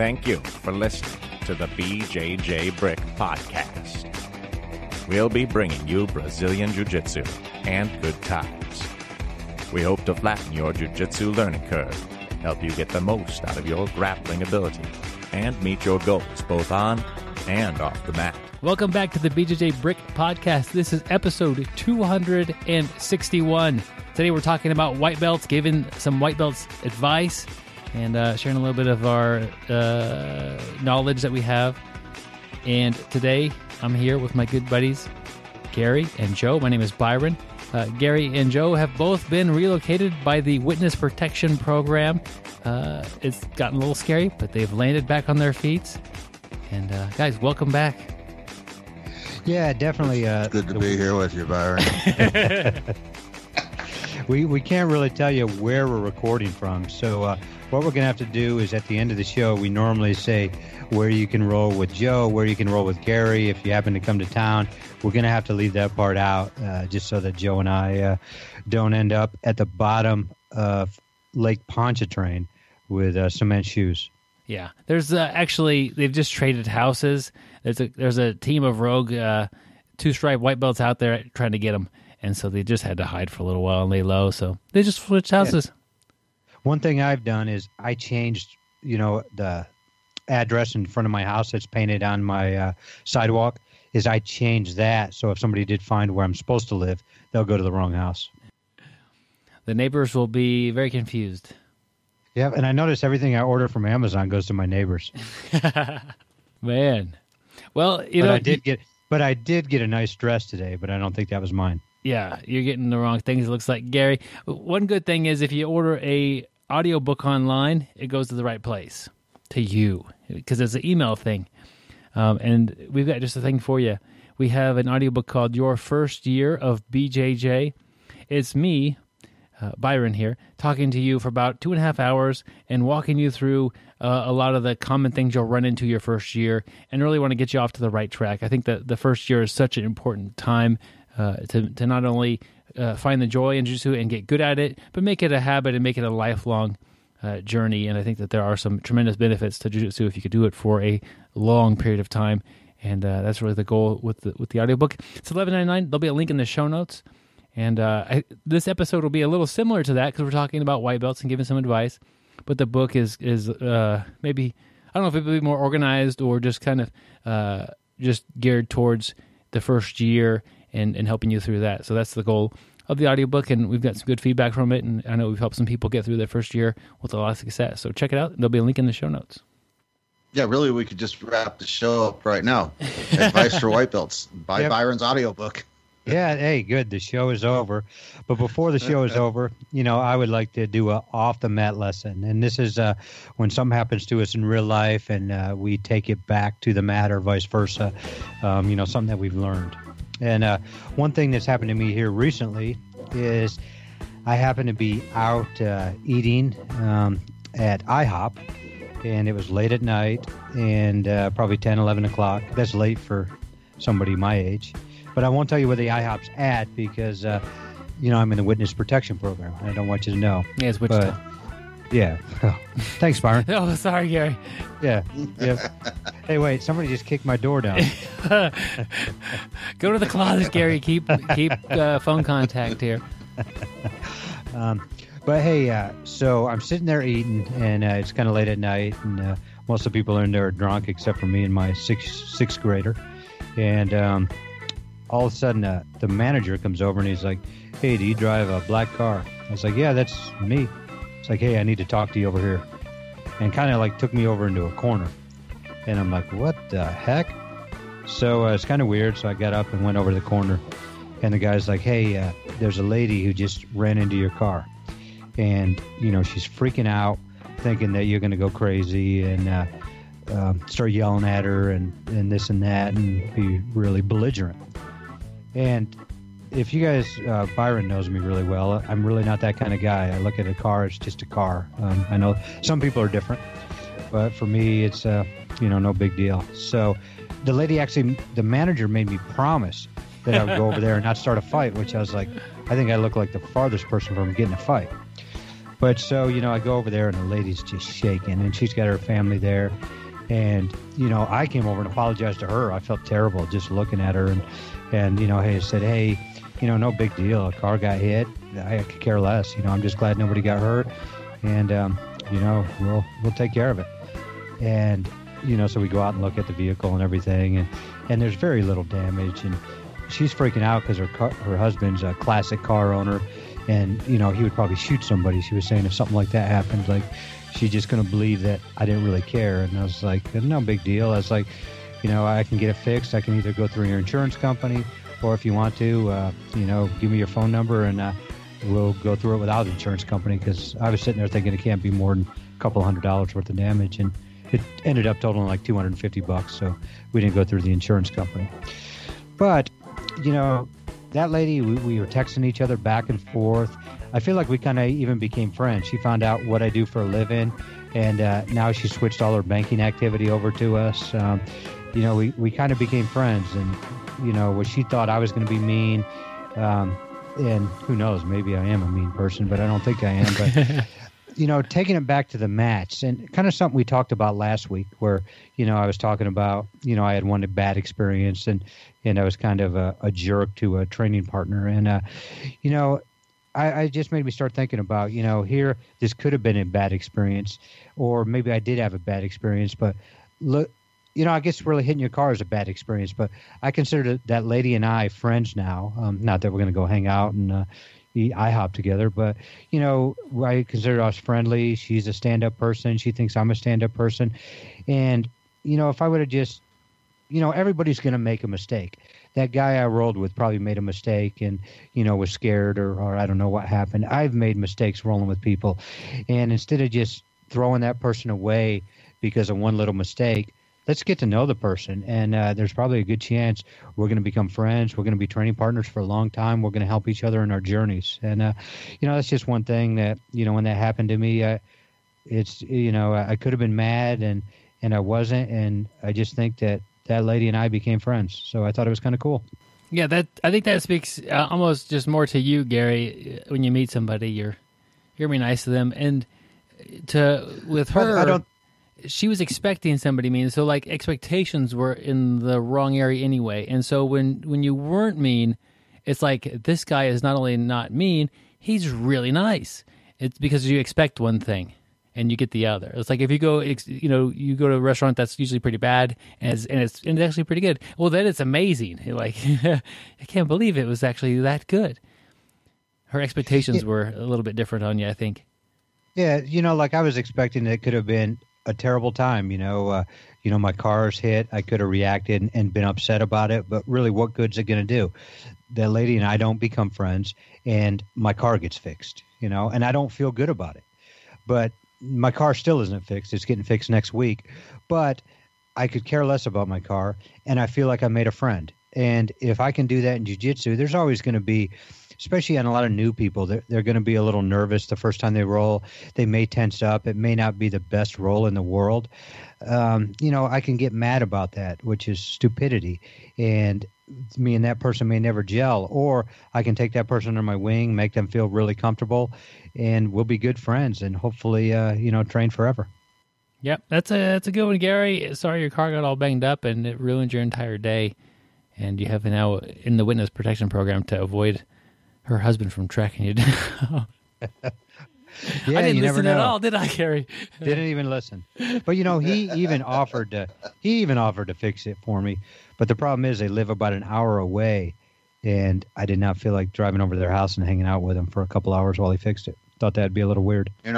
Thank you for listening to the BJJBrick Podcast. We'll be bringing you Brazilian Jiu-Jitsu and good times. We hope to flatten your Jiu-Jitsu learning curve, help you get the most out of your grappling ability, and meet your goals both on and off the mat. Welcome back to the BJJBrick Podcast. This is episode 261. Today we're talking about white belts, giving some white belts advice, and sharing a little bit of our knowledge that we have. And today I'm here with my good buddies, Gary and Joe. My name is Byron. Gary and Joe have both been relocated by the Witness Protection Program. It's gotten a little scary, but they've landed back on their feet. And guys, welcome back. Yeah, definitely. It's good to be here with you, Byron. We can't really tell you where we're recording from. So what we're going to have to do is at the end of the show, we normally say where you can roll with Joe, where you can roll with Gary. If you happen to come to town, we're going to have to leave that part out just so that Joe and I don't end up at the bottom of Lake Pontchartrain with cement shoes. Yeah, there's actually, they've just traded houses. There's a team of rogue two-stripe white belts out there trying to get them. And so they just had to hide for a little while and lay low. So they just switched houses. Yeah. One thing I've done is I changed, the address in front of my house that's painted on my sidewalk, is I changed that. So if somebody did find where I'm supposed to live, they'll go to the wrong house. The neighbors will be very confused. Yeah, and I notice everything I order from Amazon goes to my neighbors. Man. Well, But I did get a nice dress today, but I don't think that was mine. Yeah, you're getting the wrong things, it looks like. Gary, one good thing is if you order a audiobook online, it goes to the right place, to you, because it's an email thing. And we've got just a thing for you. We have an audiobook called Your First Year of BJJ. It's me, Byron here, talking to you for about 2.5 hours and walking you through a lot of the common things you'll run into your first year and really want to get you off to the right track. I think that the first year is such an important time to not only find the joy in jiu-jitsu and get good at it, but make it a habit and make it a lifelong journey. And I think that there are some tremendous benefits to jiu-jitsu if you could do it for a long period of time. And that's really the goal with the audiobook. It's $11.99. There'll be a link in the show notes. And this episode will be a little similar to that because we're talking about white belts and giving some advice. But the book is maybe, I don't know if it will be more organized or just kind of just geared towards the first year and helping you through that. So that's the goal of the audiobook, and we've got some good feedback from it, and I know we've helped some people get through their first year with a lot of success. So check it out. There'll be a link in the show notes. Yeah, really, we could just wrap the show up right now. Advice for white belts. Buy Byron's audiobook. Yeah, hey, good. The show is over. But before the show is over, I would like to do a off-the-mat lesson. And this is when something happens to us in real life and we take it back to the mat or vice versa, something that we've learned. And one thing that's happened to me here recently is I happen to be out eating at IHOP, and it was late at night and probably 10, 11 o'clock. That's late for somebody my age. But I won't tell you where the IHOP's at because, I'm in the Witness Protection Program. I don't want you to know. Yeah, it's Wichita. Yeah. Oh, thanks, Byron. Oh, sorry, Gary. Yeah. Hey, wait, somebody just kicked my door down. Go to the closet, Gary. Keep phone contact here. But hey, so I'm sitting there eating, and it's kind of late at night, and most of the people in there are drunk except for me and my sixth grader. And all of a sudden, the manager comes over, and he's like, "Hey, do you drive a black car?" I was like, "Yeah, that's me." It's like, "Hey, I need to talk to you over here." And kind of like took me over into a corner. And I'm like, what the heck? So it's kind of weird. So I got up and went over to the corner. And the guy's like, "Hey, there's a lady who just ran into your car. And, she's freaking out, thinking that you're going to go crazy and start yelling at her and this and that and be really belligerent." And if you guys, Byron knows me really well, I'm really not that kind of guy. I look at a car, it's just a car. I know some people are different, but for me, it's, no big deal. So the manager made me promise that I would go over there and not start a fight, which I was like, I think I look like the farthest person from getting a fight. But so, I go over there and the lady's just shaking, and she's got her family there. And, I came over and apologized to her. I felt terrible just looking at her. And hey, I said, hey, no big deal. A car got hit. I could care less. I'm just glad nobody got hurt. And, we'll take care of it. And, so we go out and look at the vehicle and everything. And there's very little damage. And she's freaking out because her husband's a classic car owner. And, he would probably shoot somebody. She was saying if something like that happened, like, she's just going to believe that I didn't really care. And I was like, no big deal. I was like, I can get it fixed. I can either go through your insurance company, or if you want to, give me your phone number and we'll go through it without the insurance company. Because I was sitting there thinking it can't be more than a couple $100 worth of damage. And it ended up totaling like $250. So we didn't go through the insurance company. But, that lady, we were texting each other back and forth. I feel like we kind of even became friends. She found out what I do for a living, and now she switched all her banking activity over to us. We kind of became friends, and, what she thought I was going to be mean, and who knows, maybe I am a mean person, but I don't think I am. But, taking it back to the match, and kind of something we talked about last week where, I was talking about, I had one bad experience, and I was kind of a jerk to a training partner. And, I just made me start thinking about, here, this could have been a bad experience, or maybe I did have a bad experience, but look, I guess really hitting your car is a bad experience, but I consider that lady and I friends now. Not that we're going to go hang out and eat IHOP together, but, I consider us friendly. She's a stand-up person. She thinks I'm a stand-up person. And, if I would have just, everybody's going to make a mistake. That guy I rolled with probably made a mistake and, was scared or I don't know what happened. I've made mistakes rolling with people. And instead of just throwing that person away because of one little mistake, let's get to know the person. And there's probably a good chance we're going to become friends. We're going to be training partners for a long time. We're going to help each other in our journeys. And, that's just one thing that, when that happened to me, it's, I could have been mad and I wasn't. And I just think that lady and I became friends. So I thought it was kind of cool. Yeah, I think that speaks almost just more to you, Gary. When you meet somebody, you're going to be nice to them. And with her, she was expecting somebody mean. So like expectations were in the wrong area anyway. And so when you weren't mean, it's like this guy is not only not mean, he's really nice. It's because you expect one thing and you get the other. It's like if you go, you go to a restaurant that's usually pretty bad and it's actually pretty good. Well, then it's amazing. You're like, I can't believe it was actually that good. Her expectations were a little bit different on you, I think. Yeah, like I was expecting it could have been a terrible time. My car's hit. I could have reacted and been upset about it. But really, what good's it going to do? That lady and I don't become friends, and my car gets fixed. And I don't feel good about it. But my car still isn't fixed. It's getting fixed next week. But I could care less about my car, and I feel like I made a friend. And if I can do that in jiu-jitsu, there's always going to be, especially on a lot of new people, they're going to be a little nervous the first time they roll. They may tense up. It may not be the best roll in the world. I can get mad about that, which is stupidity. And me and that person may never gel. Or I can take that person under my wing, make them feel really comfortable, and we'll be good friends and hopefully, train forever. Yep, that's a good one, Gary. Sorry your car got all banged up and it ruined your entire day. And you have now in the witness protection program to avoid her husband from tracking you down. Yeah, I didn't listen at all, did I, Gary? Didn't even listen. But he even offered to fix it for me. But the problem is they live about an hour away, and I did not feel like driving over to their house and hanging out with him for a couple hours while he fixed it. Thought that'd be a little weird. You're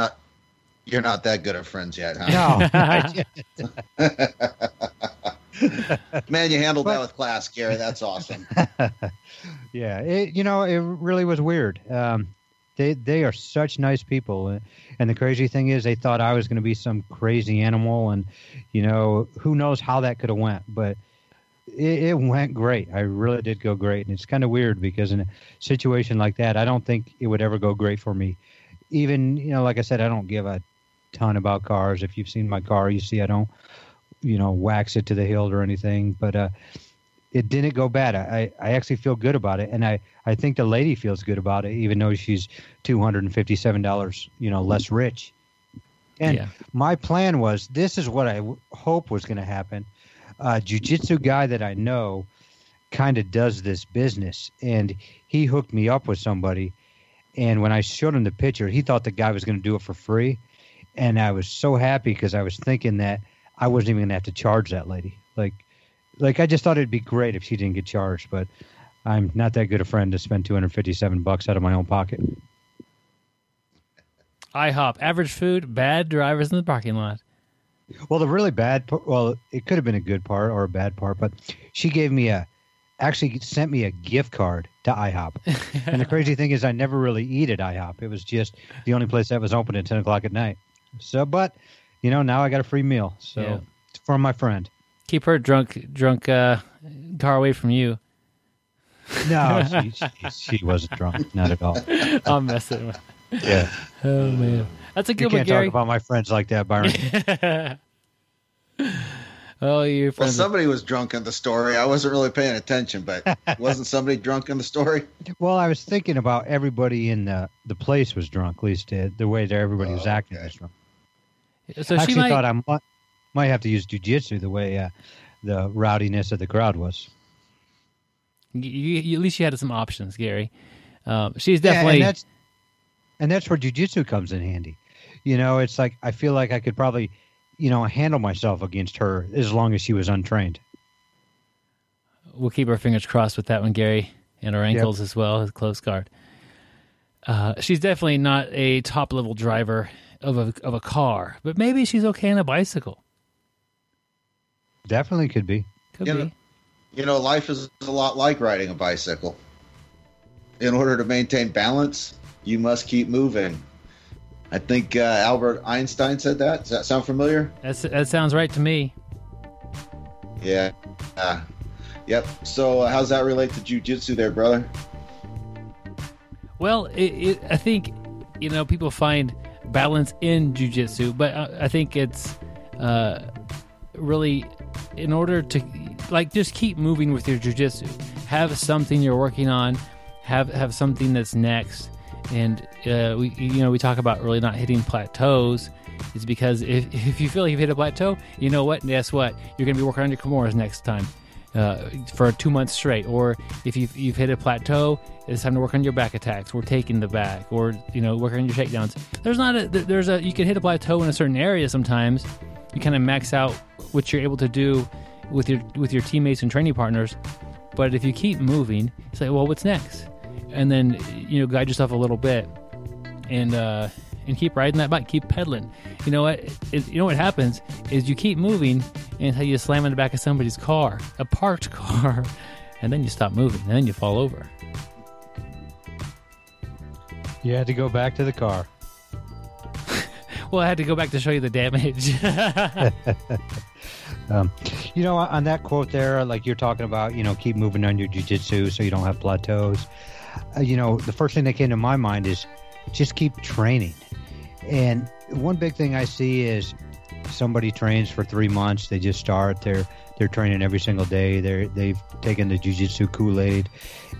not that good of friends yet, huh? No. Man, you handled that with class, Gary. That's awesome. Yeah, it really was weird. They are such nice people, and the crazy thing is they thought I was going to be some crazy animal, and who knows how that could have went, but it went great. I really did go great, and it's kind of weird because in a situation like that, I don't think it would ever go great for me. Even like I said, I don't give a ton about cars. If you've seen my car, you see I don't wax it to the hilt or anything, but it didn't go bad. I actually feel good about it, and I think the lady feels good about it, even though she's $257, less rich. And my plan was, this is what I hope was going to happen. Jiu-jitsu guy that I know kind of does this business, and he hooked me up with somebody. And when I showed him the picture, he thought the guy was going to do it for free. And I was so happy because I was thinking that I wasn't even going to have to charge that lady. Like I just thought it'd be great if she didn't get charged, but I'm not that good a friend to spend $257 out of my own pocket. IHOP, average food, bad drivers in the parking lot. Well, the really bad part, well, it could have been a good part or a bad part, but she actually sent me a gift card to IHOP. And the crazy thing is I never really eat at IHOP. It was just the only place that was open at 10 o'clock at night. So, but, now I got a free meal. So, from my friend. Keep her drunk car away from you. No, she wasn't drunk. Not at all. I'm messing with. Yeah. Oh, man. That's a good one, You can't Gary. talk about my friends like that, Byron. Oh, your friends. Well, somebody was drunk in the story. I wasn't really paying attention, but wasn't somebody drunk in the story? Well, I was thinking about everybody in the place was drunk, at least the way that everybody was acting was drunk. So I she actually thought I might have to use jiu-jitsu the way the rowdiness of the crowd was. You, at least you had some options, Gary. She's definitely... And that's where jiu-jitsu comes in handy. It's like I feel like I could probably, handle myself against her as long as she was untrained. We'll keep our fingers crossed with that one, Gary, and our ankles as well as close guard. She's definitely not a top-level driver of a car, but maybe she's okay on a bicycle. Definitely could be. Could be. Life is a lot like riding a bicycle. In order to maintain balance, you must keep moving. I think Albert Einstein said that. Does that sound familiar? That sounds right to me. Yeah. Yep. So how's that relate to jiu-jitsu there, brother? Well, I think, people find balance in jiu-jitsu, but I think it's really in order to, just keep moving with your jiu-jitsu. Have something you're working on. Have something that's next. And we talk about really not hitting plateaus. Is because if you feel like you've hit a plateau, you know what? Guess what? You're going to be working on your Kimuras next time for 2 months straight. Or if you've hit a plateau, it's time to work on your back attacks, or taking the back, or work on your shakedowns. You can hit a plateau in a certain area sometimes. You kind of max out what you're able to do with your teammates and training partners. But if you keep moving, it's like, well, what's next? And then guide yourself a little bit, and keep riding that bike, keep pedaling. You know what happens is you keep moving until you slam in the back of somebody's car, a parked car, and then you stop moving, and then you fall over. You had to go back to the car. Well, I had to go back to show you the damage. On that quote there, like you're talking about, keep moving on your jiu-jitsu so you don't have plateaus. The first thing that came to my mind is just keep training. And one big thing I see is somebody trains for 3 months. They just start. They're training every single day. They've taken the jiu-jitsu Kool-Aid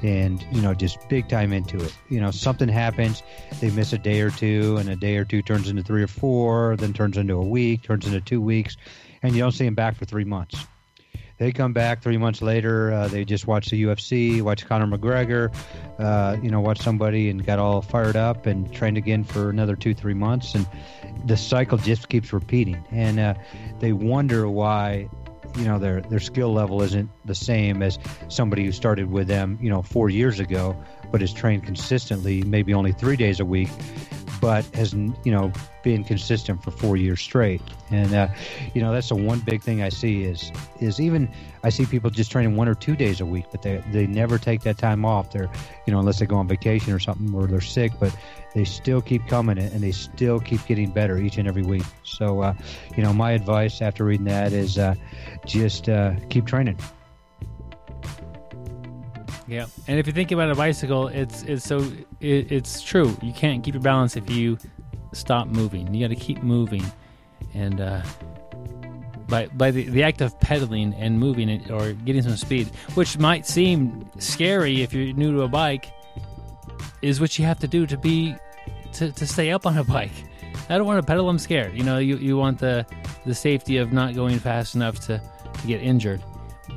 and, just big time into it. Something happens. They miss a day or two, and a day or two turns into 3 or 4, then turns into a week, turns into 2 weeks, and you don't see them back for 3 months. They come back 3 months later. They just watch the UFC, watch Conor McGregor, watch somebody and got all fired up and trained again for another 2-3 months. And the cycle just keeps repeating. And they wonder why, their skill level isn't the same as somebody who started with them, 4 years ago, but has trained consistently, maybe only 3 days a week, but has, been consistent for 4 years straight. And, that's the one big thing I see is even I see people just training 1 or 2 days a week, but they never take that time off. They're, unless they go on vacation or something, or they're sick, but they still keep coming and they still keep getting better each and every week. So, my advice after reading that is just keep training. Yeah, and if you think about a bicycle, it's true. You can't keep your balance if you stop moving. You got to keep moving, and by the act of pedaling and moving it or getting some speed, which might seem scary if you're new to a bike, is what you have to do to stay up on a bike. I don't want to pedal, I'm scared. You want the safety of not going fast enough to get injured,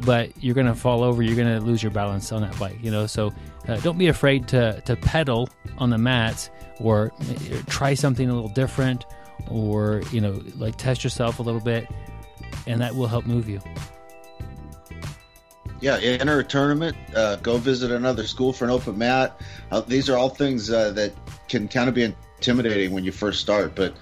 but you're going to fall over, you're going to lose your balance on that bike, so don't be afraid to pedal on the mats, or try something a little different, or like test yourself a little bit, and that will help move you. Yeah, enter a tournament, go visit another school for an open mat. These are all things that can kind of be intimidating when you first start, but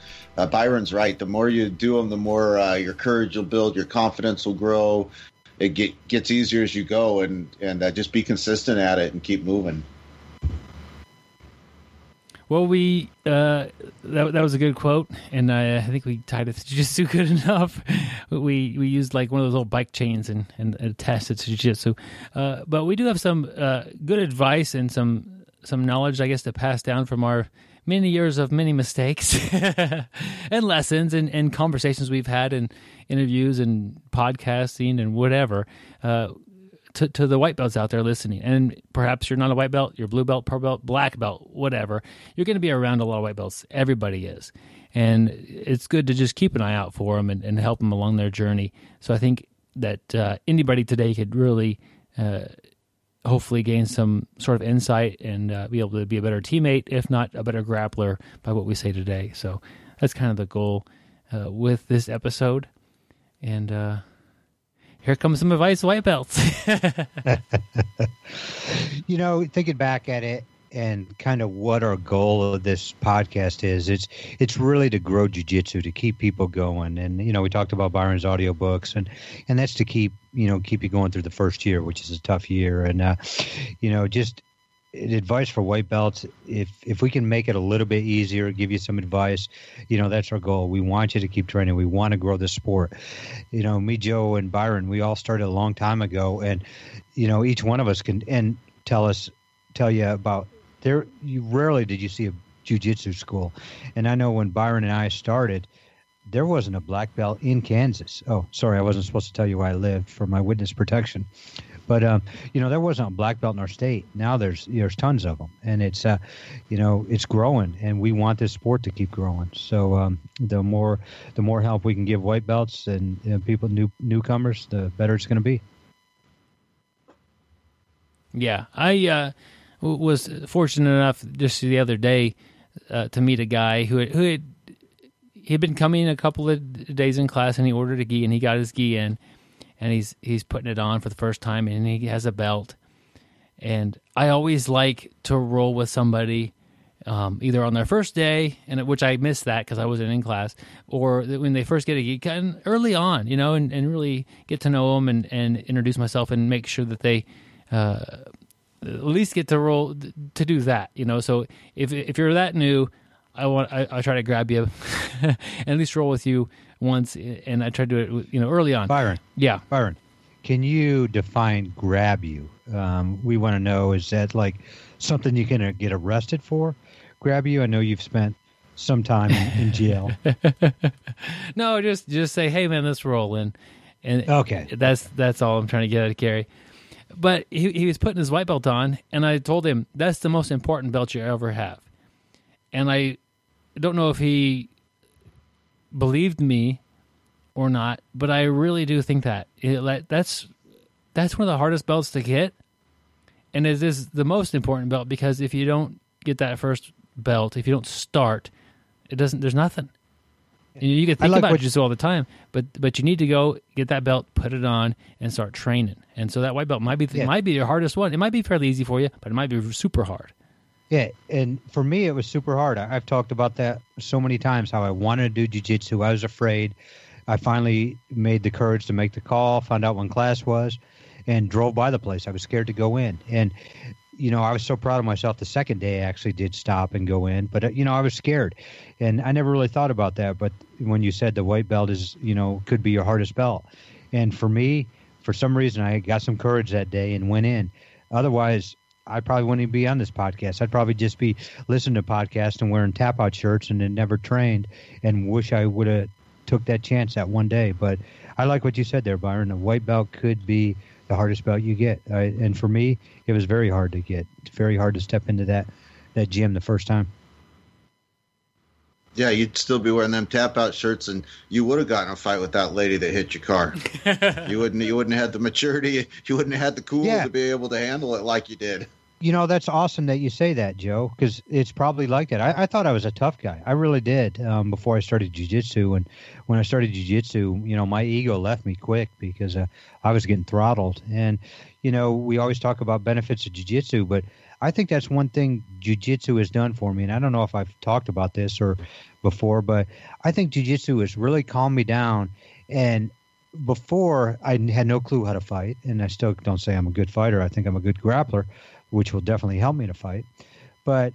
Byron's right. The more you do them, the more your courage will build, your confidence will grow. It gets easier as you go, and just be consistent at it and keep moving. Well, that was a good quote, and I think we tied it to jiu-jitsu good enough. We used like one of those old bike chains and attached it to jiu-jitsu. But we do have some good advice and some knowledge, I guess, to pass down from our many years of many mistakes and lessons and conversations we've had and interviews and podcasting and whatever, to the white belts out there listening. And perhaps you're not a white belt, you're blue belt, purple belt, black belt, whatever. You're going to be around a lot of white belts. Everybody is. And it's good to just keep an eye out for them and help them along their journey. So I think that anybody today could really hopefully gain some sort of insight and be able to be a better teammate, if not a better grappler, by what we say today. So that's kind of the goal with this episode. And here comes some advice, white belts. Thinking back at it and kind of what our goal of this podcast is, it's really to grow jiu-jitsu, to keep people going. And, we talked about Byron's audiobooks, and that's to keep you going through the first year, which is a tough year. And, just advice for white belts, if we can make it a little bit easier, give you some advice, that's our goal. We want you to keep training. We want to grow the sport. Me, Joe, and Byron, we all started a long time ago, and each one of us can tell you about rarely did you see a jiu-jitsu school. And I know when Byron and I started, there wasn't a black belt in Kansas. Oh, sorry, I wasn't supposed to tell you where I lived for my witness protection. But, there wasn't a black belt in our state. Now there's tons of them, and it's growing, and we want this sport to keep growing. So the more help we can give white belts and people, newcomers, the better it's going to be. Yeah, I was fortunate enough just the other day to meet a guy who had been coming a couple of days in class, and he ordered a gi, and he got his gi in. And he's putting it on for the first time, and he has a belt. And I always like to roll with somebody either on their first day, which I missed that because I wasn't in class, or when they first get a gi, kind of early on, and really get to know them and introduce myself and make sure that they at least get to roll to do that. So if you're that new, I try to grab you and at least roll with you once, and I try to do it, early on. Byron. Yeah. Byron, can you define grab you? We want to know, is that like something you can get arrested for? Grab you? I know you've spent some time in jail. No, just say, hey man, let's roll in. And okay. That's all I'm trying to get out of Gary. But he was putting his white belt on, and I told him, that's the most important belt you ever have. And I don't know if he believed me or not, but I really do think that that's one of the hardest belts to get, and it is the most important belt, because if you don't get that first belt, if you don't start, there's nothing. You can think about jiu-jitsu all the time, but you need to go get that belt, put it on, and start training. And so that white belt might be your hardest one. It might be fairly easy for you, but it might be super hard. Yeah, and for me, it was super hard. I've talked about that so many times, how I wanted to do jiu-jitsu. I was afraid. I finally made the courage to make the call, found out when class was, and drove by the place. I was scared to go in. And, I was so proud of myself. The second day I actually did stop and go in. But, I was scared. And I never really thought about that. But when you said the white belt is, could be your hardest belt. And for me, for some reason, I got some courage that day and went in. Otherwise, I probably wouldn't even be on this podcast. I'd probably just be listening to podcasts and wearing tap-out shirts and then never trained, and wish I would have took that chance that one day. But I like what you said there, Byron. A white belt could be the hardest belt you get. And for me, it was very hard to get. It's very hard to step into that gym the first time. Yeah, you'd still be wearing them tap-out shirts, and you would have gotten a fight with that lady that hit your car. You wouldn't have had the maturity. You wouldn't have had the cool to be able to handle it like you did. That's awesome that you say that, Joe, because it's probably like that. I thought I was a tough guy. I really did before I started jiu-jitsu. And when I started jiu-jitsu, my ego left me quick because I was getting throttled. And, we always talk about benefits of jiu-jitsu, but I think that's one thing jiu-jitsu has done for me. And I don't know if I've talked about this or before, but I think jiu-jitsu has really calmed me down. And before, I had no clue how to fight. And I still don't say I'm a good fighter. I think I'm a good grappler, which will definitely help me to fight. But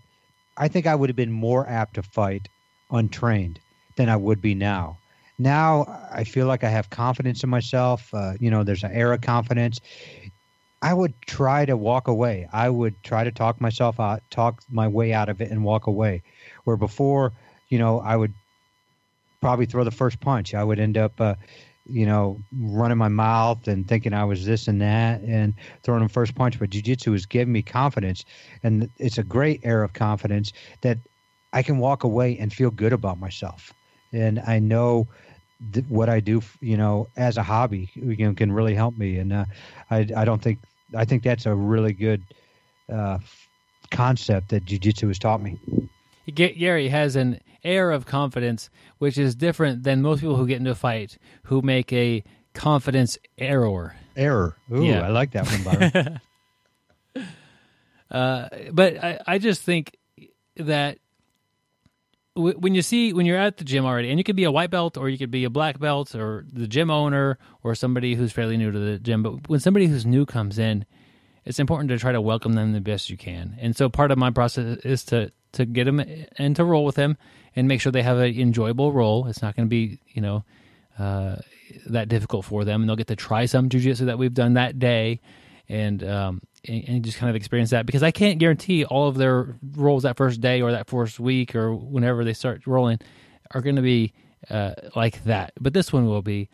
I think I would have been more apt to fight untrained than I would be now. Now I feel like I have confidence in myself. There's an air of confidence. I would try to walk away. I would try to talk my way out of it and walk away. Where before, I would probably throw the first punch. I would end up, running my mouth and thinking I was this and that and throwing the first punch. But jiu-jitsu has given me confidence, and it's a great air of confidence that I can walk away and feel good about myself. And I know what I do, as a hobby, can really help me. And I think that's a really good concept that jiu-jitsu has taught me. Gary has an air of confidence, which is different than most people who get into a fight who make a confidence error. Ooh, yeah. I like that one, Byron. But I just think that when you're at the gym already, and you could be a white belt or you could be a black belt or the gym owner or somebody who's fairly new to the gym, but when somebody who's new comes in, it's important to try to welcome them the best you can. And so part of my process is to get them and to roll with them and make sure they have an enjoyable roll. It's not going to be, that difficult for them, and they'll get to try some jiu-jitsu that we've done that day and just kind of experience that, because I can't guarantee all of their rolls that first day or that first week or whenever they start rolling are going to be like that. But this one will be.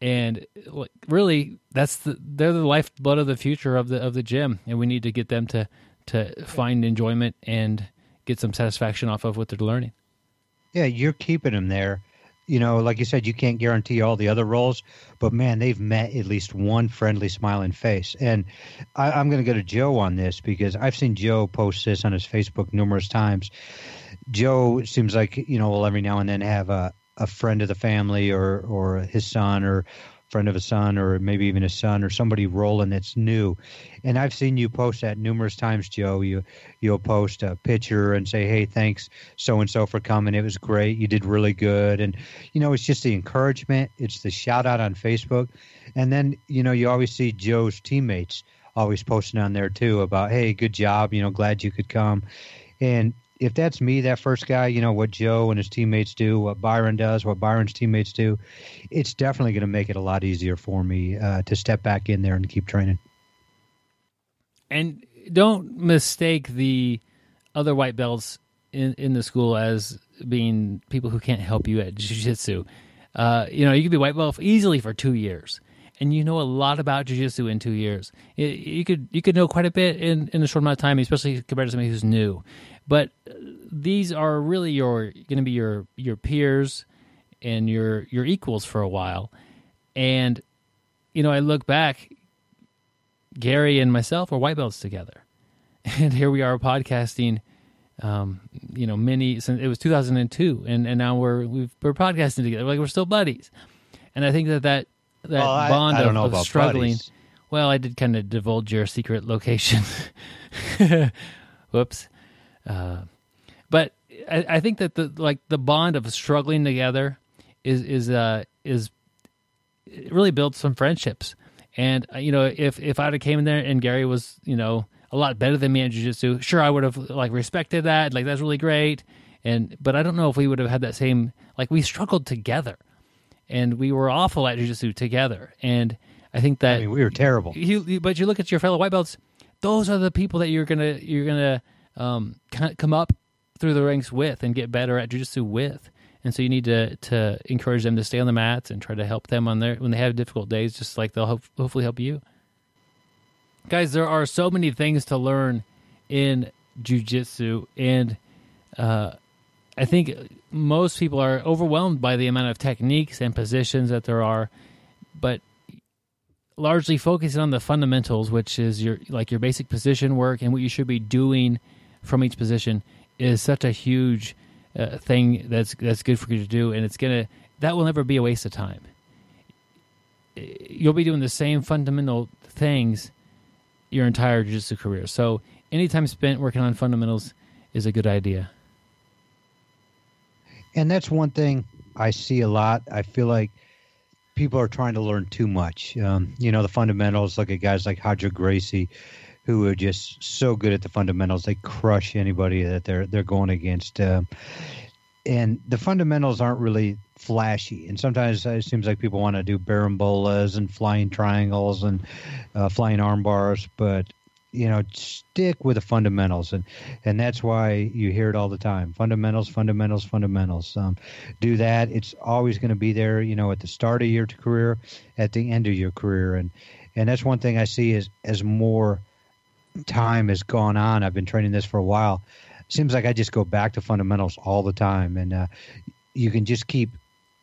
And really, they're the lifeblood of the future of the gym, and we need to get them to find enjoyment and get some satisfaction off of what they're learning. Yeah, you're keeping them there. Like you said, you can't guarantee all the other roles, but man, they've met at least one friendly, smiling face. And I'm going to go to Joe on this because I've seen Joe post this on his Facebook numerous times. Joe seems like, will every now and then have a friend of the family or his son or friend of a son or maybe even a son or somebody rolling that's new. And I've seen you post that numerous times, Joe. You'll post a picture and say, hey, thanks so-and-so for coming. It was great. You did really good. And, it's just the encouragement. It's the shout out on Facebook. And then, you always see Joe's teammates always posting on there too about, hey, good job. Glad you could come. And if that's me, that first guy, what Joe and his teammates do, what Byron does, what Byron's teammates do, it's definitely going to make it a lot easier for me to step back in there and keep training. And don't mistake the other white belts in the school as being people who can't help you at jiu-jitsu. You could be white belt easily for 2 years, and you know a lot about jiu-jitsu in 2 years. You could know quite a bit in a short amount of time, especially compared to somebody who's new. But these are really going to be your peers and your equals for a while. And I look back, Gary and myself are white belts together, and here we are podcasting. Since it was 2002, and now we're podcasting together, like we're still buddies. And I think that bond of struggling. Buddies. Well, I did kind of divulge your secret location. Whoops. But I think that the bond of struggling together is it really builds some friendships. And if I'd have came in there and Gary was a lot better than me at jiu-jitsu, sure, I would have respected that. That's really great. But I don't know if we would have had that same, we struggled together, and we were awful at jiu-jitsu together. And I think that we were terrible. But you look at your fellow white belts; those are the people that you're gonna come up through the ranks with and get better at jiu-jitsu with. And so you need to encourage them to stay on the mats and try to help them when they have difficult days, just like they'll hopefully help you. Guys, there are so many things to learn in jiu-jitsu, and I think most people are overwhelmed by the amount of techniques and positions that there are, but largely focusing on the fundamentals, which is your basic position work and what you should be doing from each position, is such a huge thing that's good for you to do, and that will never be a waste of time. You'll be doing the same fundamental things your entire jiu-jitsu career. So any time spent working on fundamentals is a good idea. And that's one thing I see a lot. I feel like people are trying to learn too much. The fundamentals, look at guys like Hadra Gracie, who are just so good at the fundamentals. They crush anybody that they're going against. And the fundamentals aren't really flashy. And sometimes it seems like people want to do barambolas and flying triangles and flying arm bars. But, stick with the fundamentals. And that's why you hear it all the time. Fundamentals, fundamentals, fundamentals. Do that. It's always going to be there, at the start of your career, at the end of your career. And that's one thing I see is as more time has gone on, I've been training this for a while, seems like I just go back to fundamentals all the time, and you can just keep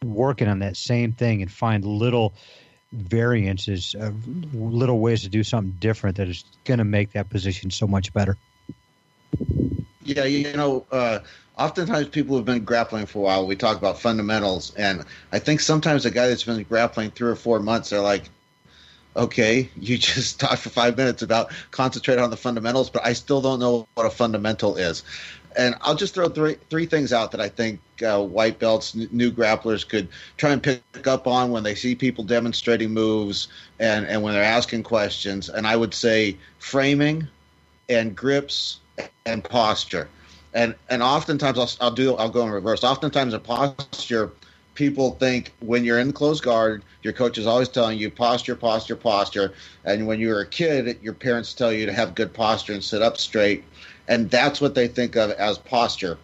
working on that same thing and find little variances, little ways to do something different that is going to make that position so much better. Yeah, oftentimes people have been grappling for a while. We talk about fundamentals, and I think sometimes a guy that's been grappling 3 or 4 months, they're like, okay, you just talked for 5 minutes about concentrate on the fundamentals, but I still don't know what a fundamental is. And I'll just throw three things out that I think white belts, new grapplers could try and pick up on when they see people demonstrating moves and when they're asking questions. And I would say framing and grips and posture. And oftentimes I'll go in reverse. Oftentimes in posture, people think when you're in close guard, your coach is always telling you posture, posture, posture. And when you were a kid, your parents tell you to have good posture and sit up straight. And that's what they think of as posture.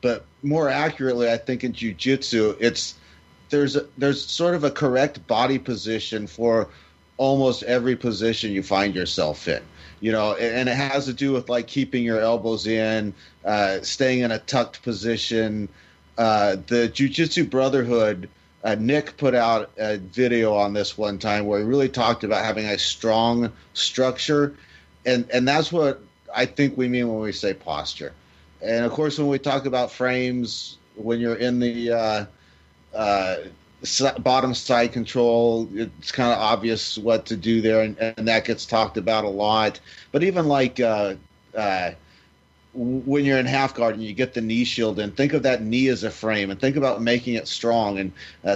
But more accurately, I think in jiu-jitsu, there's sort of a correct body position for almost every position you find yourself in. And it has to do with like keeping your elbows in, staying in a tucked position. The Jiu-Jitsu Brotherhood, Nick put out a video on this one time where he really talked about having a strong structure, and that's what I think we mean when we say posture. And of course, when we talk about frames, when you're in the bottom side control, it's kind of obvious what to do there, and that gets talked about a lot. But even like when you're in half guard and you get the knee shield in, think of that knee as a frame and think about making it strong, and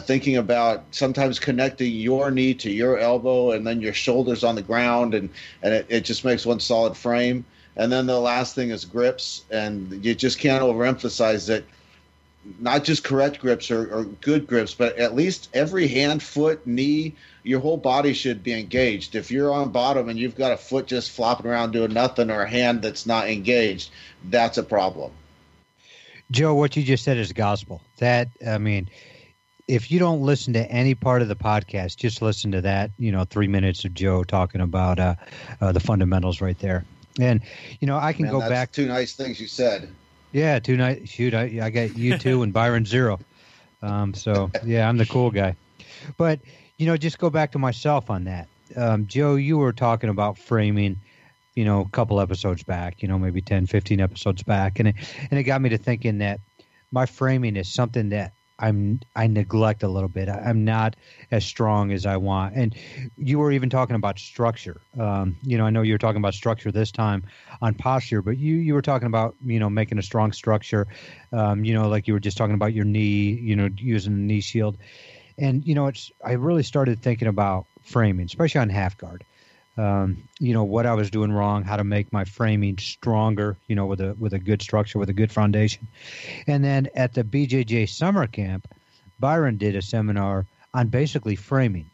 thinking about sometimes connecting your knee to your elbow and then your shoulders on the ground, and it just makes one solid frame. And then the last thing is grips, and you just can't overemphasize that not just correct grips or good grips, but at least every hand, foot, knee, your whole body should be engaged. If you're on bottom and you've got a foot just flopping around doing nothing or a hand that's not engaged, that's a problem. Joe, what you just said is gospel. If you don't listen to any part of the podcast, just listen to that, 3 minutes of Joe talking about the fundamentals right there. And, I can go back. Two nice things you said. Yeah, 2 nights. Shoot, I got you 2 and Byron 0. So, yeah, I'm the cool guy. But, just go back to myself on that. Joe, you were talking about framing, a couple episodes back, maybe 10, 15 episodes back. And it got me to thinking that my framing is something that I neglect a little bit. I'm not as strong as I want. And you were even talking about structure. I know you were talking about structure this time on posture, but you were talking about, making a strong structure, like you were just talking about your knee, using the knee shield. And, I really started thinking about framing, especially on half guard. What I was doing wrong, how to make my framing stronger, with a good structure, with a good foundation. And then at the BJJ summer camp, Byron did a seminar on basically framing.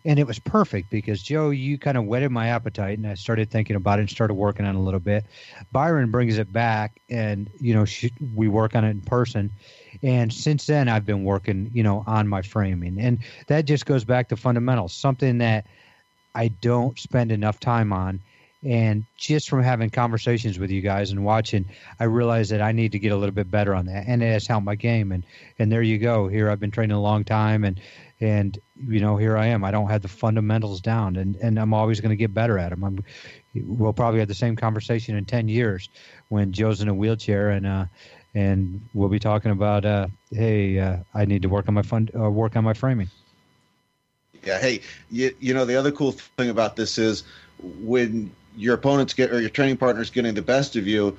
And it was perfect because, Joe, you kind of whetted my appetite, and I started thinking about it and started working on it a little bit. Byron brings it back, and, we work on it in person. And since then, I've been working, on my framing. And that just goes back to fundamentals, something that I don't spend enough time on. And just from having conversations with you guys and watching, I realized that I need to get a little bit better on that. And it has helped my game. And there you go. Here I've been training a long time, and here I am. I don't have the fundamentals down, and I'm always going to get better at them. We'll probably have the same conversation in 10 years when Joe's in a wheelchair, and we'll be talking about, I need to work on my framing. Yeah. Hey, the other cool thing about this is when your opponents or your training partners getting the best of you,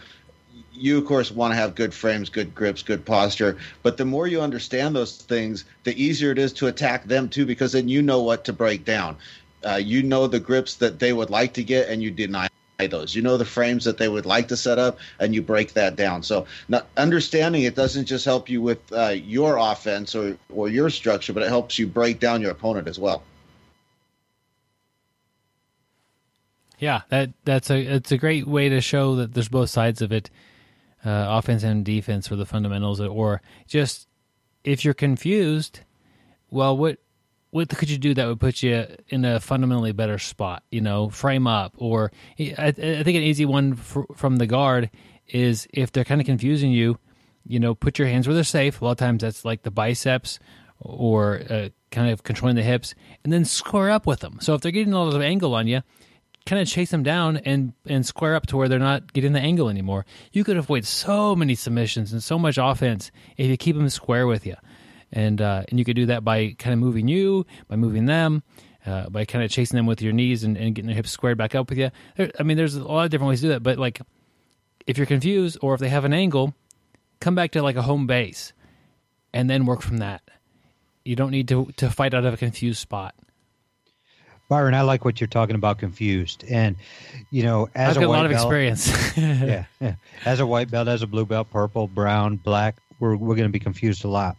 you, of course, want to have good frames, good grips, good posture. But the more you understand those things, the easier it is to attack them, too, because then you know what to break down. You know the grips that they would like to get, and you deny those. You know the frames that they would like to set up, and you break that down. So understanding it doesn't just help you with your offense or your structure, but it helps you break down your opponent as well. Yeah, it's a great way to show that there's both sides of it. Offense and defense for the fundamentals, or just if you're confused, well, what could you do that would put you in a fundamentally better spot? Frame up, or I think an easy one from the guard is if they're kind of confusing you, put your hands where they're safe. A lot of times that's like the biceps or kind of controlling the hips, and then square up with them. So if they're getting a lot of angle on you, kind of chase them down and square up to where they're not getting the angle anymore. You could avoid so many submissions and so much offense if you keep them square with you. And you could do that by kind of moving you, by moving them, by kind of chasing them with your knees and getting their hips squared back up with you. There's a lot of different ways to do that. But like, if you're confused or if they have an angle, come back to like a home base and then work from that. You don't need to fight out of a confused spot. Byron, I like what you're talking about, confused. And, as I've got a lot of belt, experience. yeah. As a white belt, as a blue belt, purple, brown, black, we're going to be confused a lot.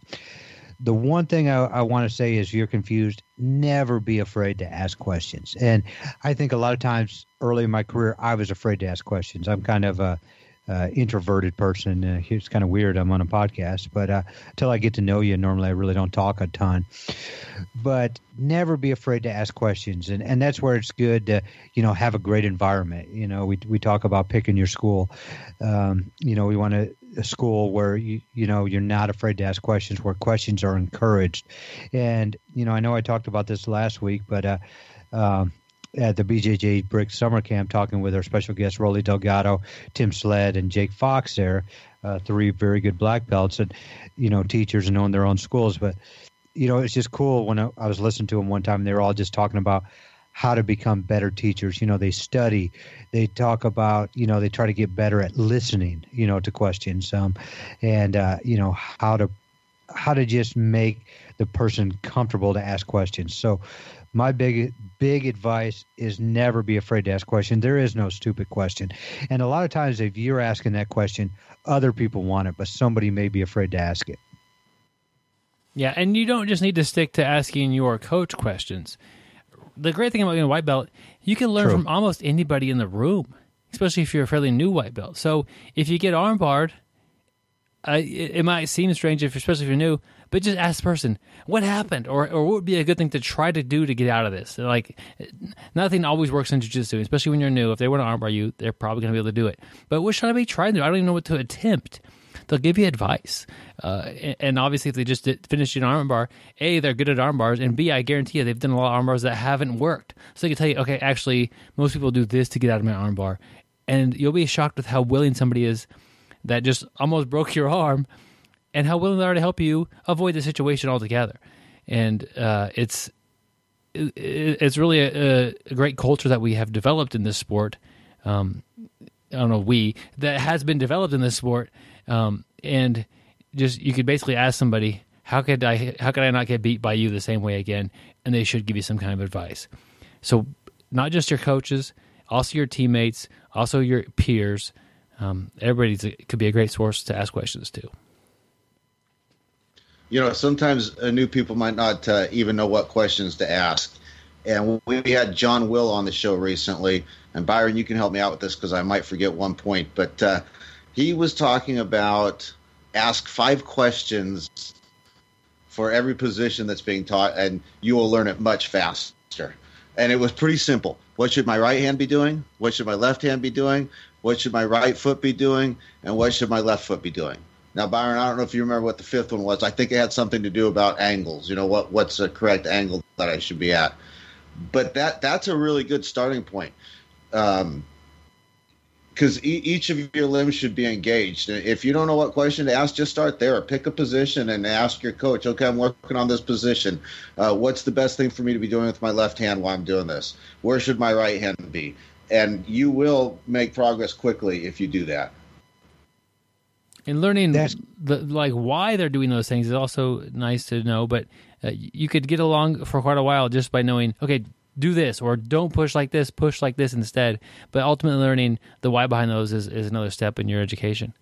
The one thing I want to say is, you're confused, never be afraid to ask questions. And I think a lot of times early in my career, I was afraid to ask questions. I'm kind of a introverted person. It's kind of weird. I'm on a podcast, but until I get to know you, normally I really don't talk a ton. But never be afraid to ask questions, and that's where it's good to have a great environment. We talk about picking your school. We want a school where you're not afraid to ask questions, where questions are encouraged. And I know I talked about this last week, but at the BJJBrick summer camp, talking with our special guests, Rolly Delgado, Tim Sled, and Jake Fox there, 3 very good black belts and, teachers and own their own schools. But, it's just cool when I was listening to them one time, they were all just talking about how to become better teachers. They study, they talk about, they try to get better at listening, to questions, and how to just make the person comfortable to ask questions. So my big advice is never be afraid to ask questions. There is no stupid question. And a lot of times if you're asking that question, other people want it, but somebody may be afraid to ask it. Yeah, and you don't just need to stick to asking your coach questions. The great thing about being a white belt, you can learn from almost anybody in the room, especially if you're a fairly new white belt. So if you get armbarred, it might seem strange, especially if you're new, but just ask the person, what happened? Or what would be a good thing to try to do to get out of this? Like, nothing always works in jiu-jitsu, especially when you're new. If they want to armbar you, they're probably going to be able to do it. But what should I be trying to do? I don't even know what to attempt. They'll give you advice. And obviously, if they just finished an armbar, A, they're good at armbars, and B, I guarantee you they've done a lot of armbars that haven't worked. So they can tell you, okay, actually, most people do this to get out of my armbar. And you'll be shocked with how willing somebody is that just almost broke your arm, and how willing they are to help you avoid the situation altogether. And it's really a great culture that we have developed in this sport. That has been developed in this sport. And just, you could basically ask somebody, how could I not get beat by you the same way again? And they should give you some kind of advice. So not just your coaches, also your teammates, also your peers. Everybody could be a great source to ask questions to. Sometimes new people might not even know what questions to ask. And we had John Will on the show recently. And Byron, you can help me out with this because I might forget one point. But he was talking about ask 5 questions for every position that's being taught, and you will learn it much faster. And it was pretty simple. What should my right hand be doing? What should my left hand be doing? What should my right foot be doing? And what should my left foot be doing? Now, Byron, I don't know if you remember what the 5th one was. I think it had something to do about angles. You know, what's the correct angle that I should be at? But that's a really good starting point, because each of your limbs should be engaged. If you don't know what question to ask, just start there. Pick a position and ask your coach, okay, I'm working on this position. What's the best thing for me to be doing with my left hand while I'm doing this? Where should my right hand be? And you will make progress quickly if you do that. And learning why they're doing those things is also nice to know, but you could get along for quite a while just by knowing, okay, do this, or don't push like this, push like this instead. But ultimately learning the why behind those is another step in your education.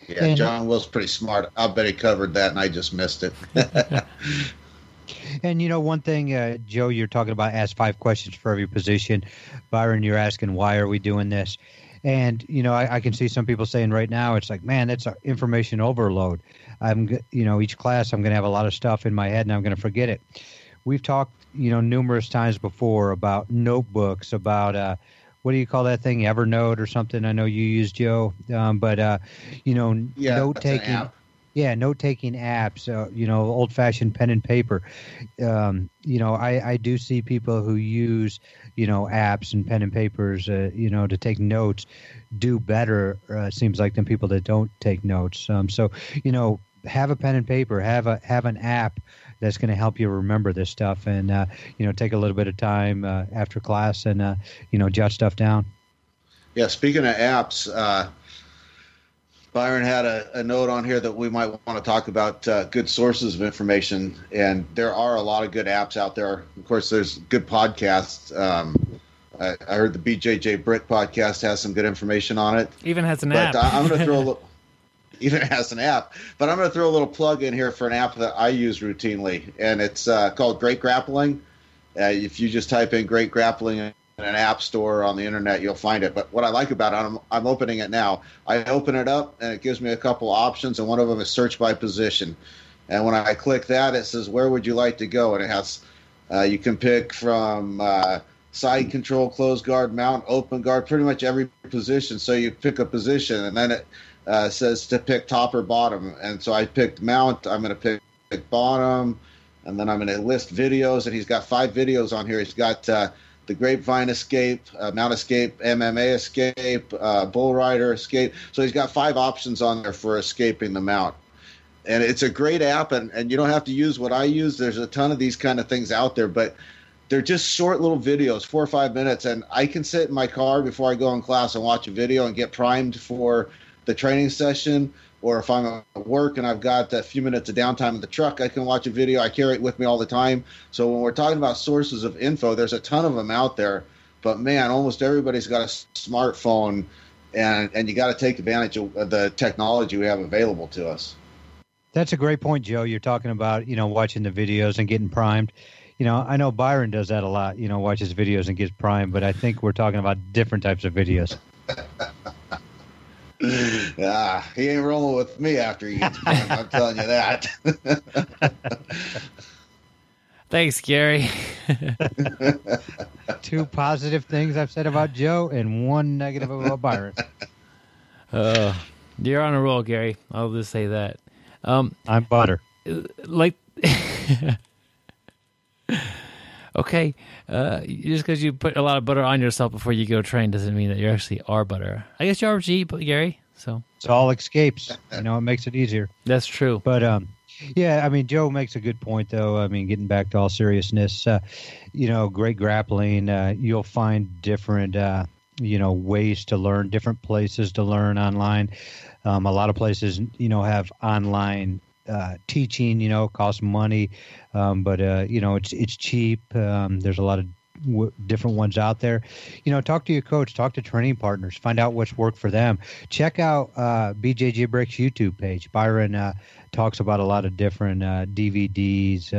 Yeah, John Will's pretty smart. I bet he covered that, and I just missed it. And, you know, one thing, Joe, you're talking about ask 5 questions for every position. Byron, you're asking, why are we doing this? And, you know, I can see some people saying right now, it's like, man, that's information overload. Each class, I'm going to have a lot of stuff in my head and I'm going to forget it. We've talked, you know, numerous times before about notebooks, about, what do you call that thing? Evernote or something? I know you use, Joe. Note-taking. Yeah, note-taking apps, old-fashioned pen and paper. I do see people who use, apps and pen and papers, to take notes do better, seems like, than people that don't take notes. Have a pen and paper, have an app that's going to help you remember this stuff, and, take a little bit of time after class and, jot stuff down. Yeah, speaking of apps, Byron had a note on here that we might want to talk about good sources of information, and there are a lot of good apps out there. Of course, there's good podcasts. I heard the BjjBrick Podcast has some good information on it. Even has an app. I'm going to throw a little. Even has an app, but I'm going to throw a little plug in here for an app that I use routinely, and it's called Great Grappling. If you just type in Great Grappling in an app store on the internet, you'll find it. But what I like about it, I'm opening it now. I open it up, and it gives me a couple options, and one of them is search by position. And when I click that, it says, where would you like to go? And it has, you can pick from side control, closed guard, mount, open guard, pretty much every position. So you pick a position, and then it says to pick top or bottom. And so I picked mount. I'm going to pick bottom, and then I'm going to list videos. And he's got 5 videos on here. He's got the Grapevine Escape, Mount Escape, MMA Escape, Bull Rider Escape. So he's got 5 options on there for escaping the mount. And it's a great app, and you don't have to use what I use. There's a ton of these kind of things out there, but they're just short little videos, 4 or 5 minutes, and I can sit in my car before I go in class and watch a video and get primed for the training session. Or if I'm at work and I've got a few minutes of downtime in the truck, I can watch a video. I carry it with me all the time. So when we're talking about sources of info, there's a ton of them out there. But, man, almost everybody's got a smartphone, and you got to take advantage of the technology we have available to us. That's a great point, Joe. You're talking about, watching the videos and getting primed. I know Byron does that a lot, watches videos and gets primed, but I think we're talking about different types of videos. He ain't rolling with me after he gets primed, I'm telling you that. Thanks, Gary. 2 positive things I've said about Joe and 1 negative about Byron. You're on a roll, Gary. I'll just say that. I'm butter. Okay. Just because you put a lot of butter on yourself before you go train doesn't mean that you actually are butter. I guess you are Gary. So it's all escapes. It makes it easier. That's true. But Joe makes a good point, though. Getting back to all seriousness, great grappling. You'll find different, ways to learn, different places to learn online. A lot of places, have online teaching, costs money, but it's cheap. There's a lot of different ones out there. Talk to your coach, talk to training partners, find out what's worked for them. Check out BJJBrick's YouTube page. Byron talks about a lot of different DVDs,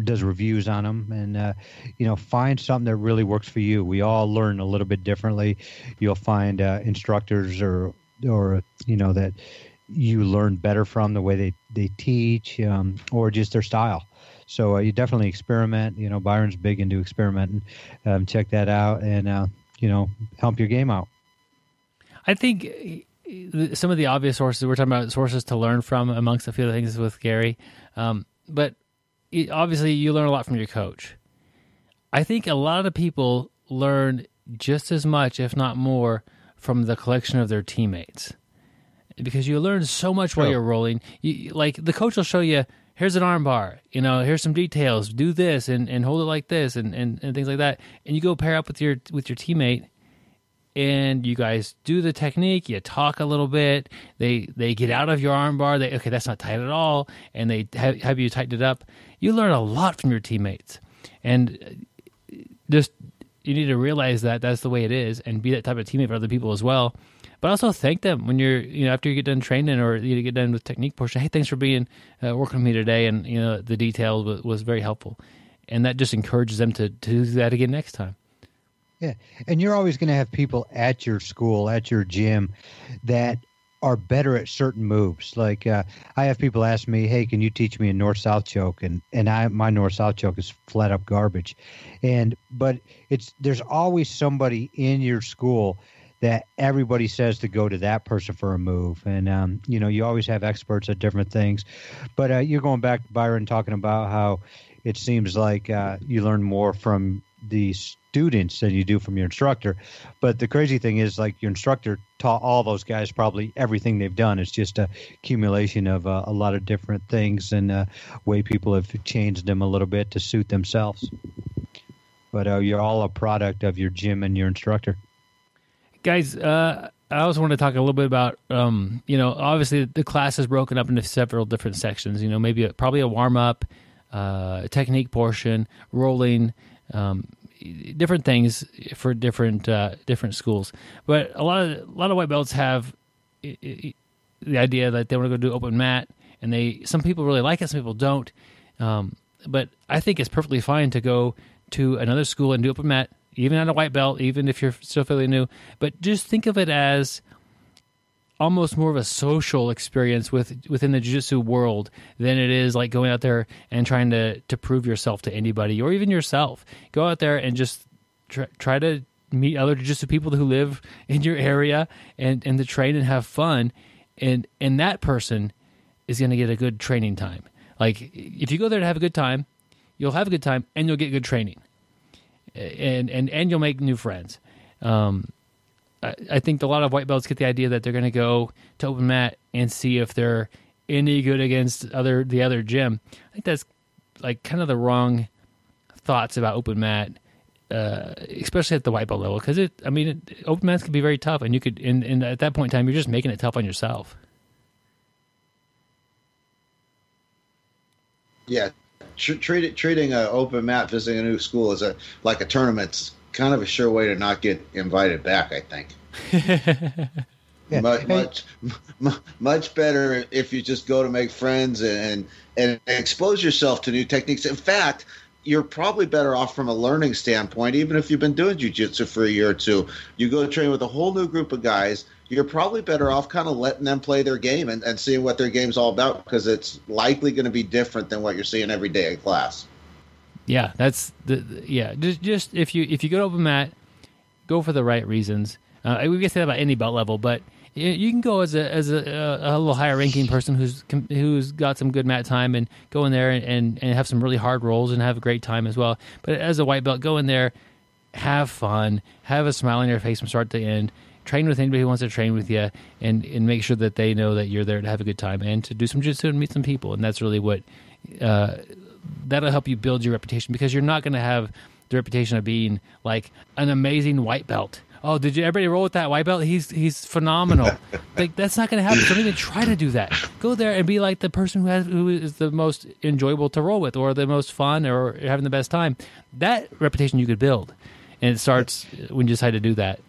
does reviews on them, and find something that really works for you. We all learn a little bit differently. You'll find instructors or that you learn better from the way they teach, or just their style. So you definitely experiment. Byron's big into experimenting. Check that out and, help your game out. I think some of the obvious sources, we're talking about sources to learn from amongst a few of the things with Gary. But obviously you learn a lot from your coach. I think a lot of people learn just as much, if not more, from the collection of their teammates. Because you learn so much while you're rolling. Like the coach will show you, here's an arm bar, here's some details, do this and hold it like this and things like that. And you go pair up with your teammate and you guys do the technique, you talk a little bit, they get out of your arm bar, okay, that's not tight at all, and they have you tighten it up. You learn a lot from your teammates. And just you need to realize that that's the way it is and be that type of teammate for other people as well. But also thank them when you're, after you get done training or you get done with technique portion. Hey, thanks for being working with me today, and the detail was very helpful, and that just encourages them to do that again next time. Yeah, and you're always going to have people at your school, at your gym, that are better at certain moves. Like I have people ask me, "Hey, can you teach me a north-south choke?" And my north-south choke is flat up garbage, but there's always somebody in your school that everybody says to go to that person for a move. And, you always have experts at different things. But you're going back to Byron talking about how it seems like you learn more from the students than you do from your instructor. But the crazy thing is, like, your instructor taught all those guys probably everything they've done. It's just a accumulation of a lot of different things and way people have changed them a little bit to suit themselves. But you're all a product of your gym and your instructor. Guys, I also want to talk a little bit about, obviously the class is broken up into several different sections. Probably a warm-up, technique portion, rolling, different things for different schools. But a lot of white belts have the idea that they want to go do open mat, and some people really like it, some people don't. But I think it's perfectly fine to go to another school and do open mat, even at a white belt, even if you're still fairly new. But just think of it as almost more of a social experience within the jiu-jitsu world than it is like going out there and trying to prove yourself to anybody or even yourself. Go out there and just try to meet other jiu-jitsu people who live in your area and to train and have fun. And that person is going to get a good training time. Like, if you go there to have a good time, you'll have a good time and you'll get good training. And you'll make new friends. I think a lot of white belts get the idea that they're going to go to open mat and see if they're any good against the other gym. I think that's like kind of the wrong thoughts about open mat, especially at the white belt level, because open mats can be very tough, and you could, and at that point in time, you're just making it tough on yourself. Yeah. Treating an open mat, visiting a new school as like a tournament's kind of a sure way to not get invited back, I think. Much better if you just go to make friends and expose yourself to new techniques. In fact, you're probably better off from a learning standpoint, even if you've been doing jiu-jitsu for a year or two. You go train with a whole new group of guys, you're probably better off kind of letting them play their game and seeing what their game's all about, because it's likely going to be different than what you're seeing every day in class. Yeah, that's just if you go to open mat, go for the right reasons. We can say that about any belt level, but you can go as a little higher ranking person who's got some good mat time and go in there and have some really hard rolls and have a great time as well. But as a white belt, go in there, have fun, have a smile on your face from start to end. Train with anybody who wants to train with you, and make sure that they know that you're there to have a good time and to do some jiu-jitsu and meet some people. And that's really what that'll help you build your reputation, because you're not going to have the reputation of being like an amazing white belt oh, did you everybody roll with that white belt? He's phenomenal. Like, that's not going to happen. Don't even try to do that. Go there and be like the person who is the most enjoyable to roll with, or the most fun, or having the best time. That reputation you could build, and it starts when you decide to do that.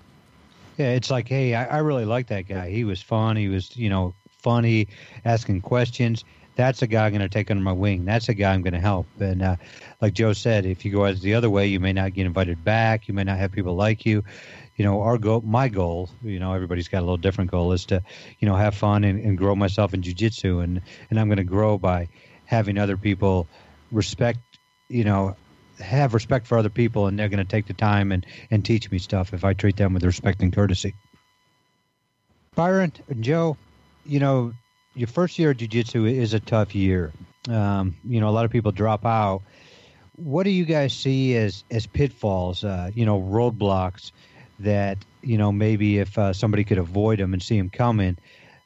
Yeah, it's like, hey, I really like that guy. He was fun. He was, funny, asking questions. That's a guy I'm going to take under my wing. That's a guy I'm going to help. And like Joe said, if you go out the other way, you may not get invited back. You may not have people like you. My goal, everybody's got a little different goal, is to, have fun and grow myself in jiu-jitsu. And I'm going to grow by having other people have respect for other people, and they're going to take the time and teach me stuff if I treat them with respect and courtesy. Byron and Joe, your first year of jiu-jitsu is a tough year. A lot of people drop out. What do you guys see as pitfalls, roadblocks that, maybe if somebody could avoid them and see them coming,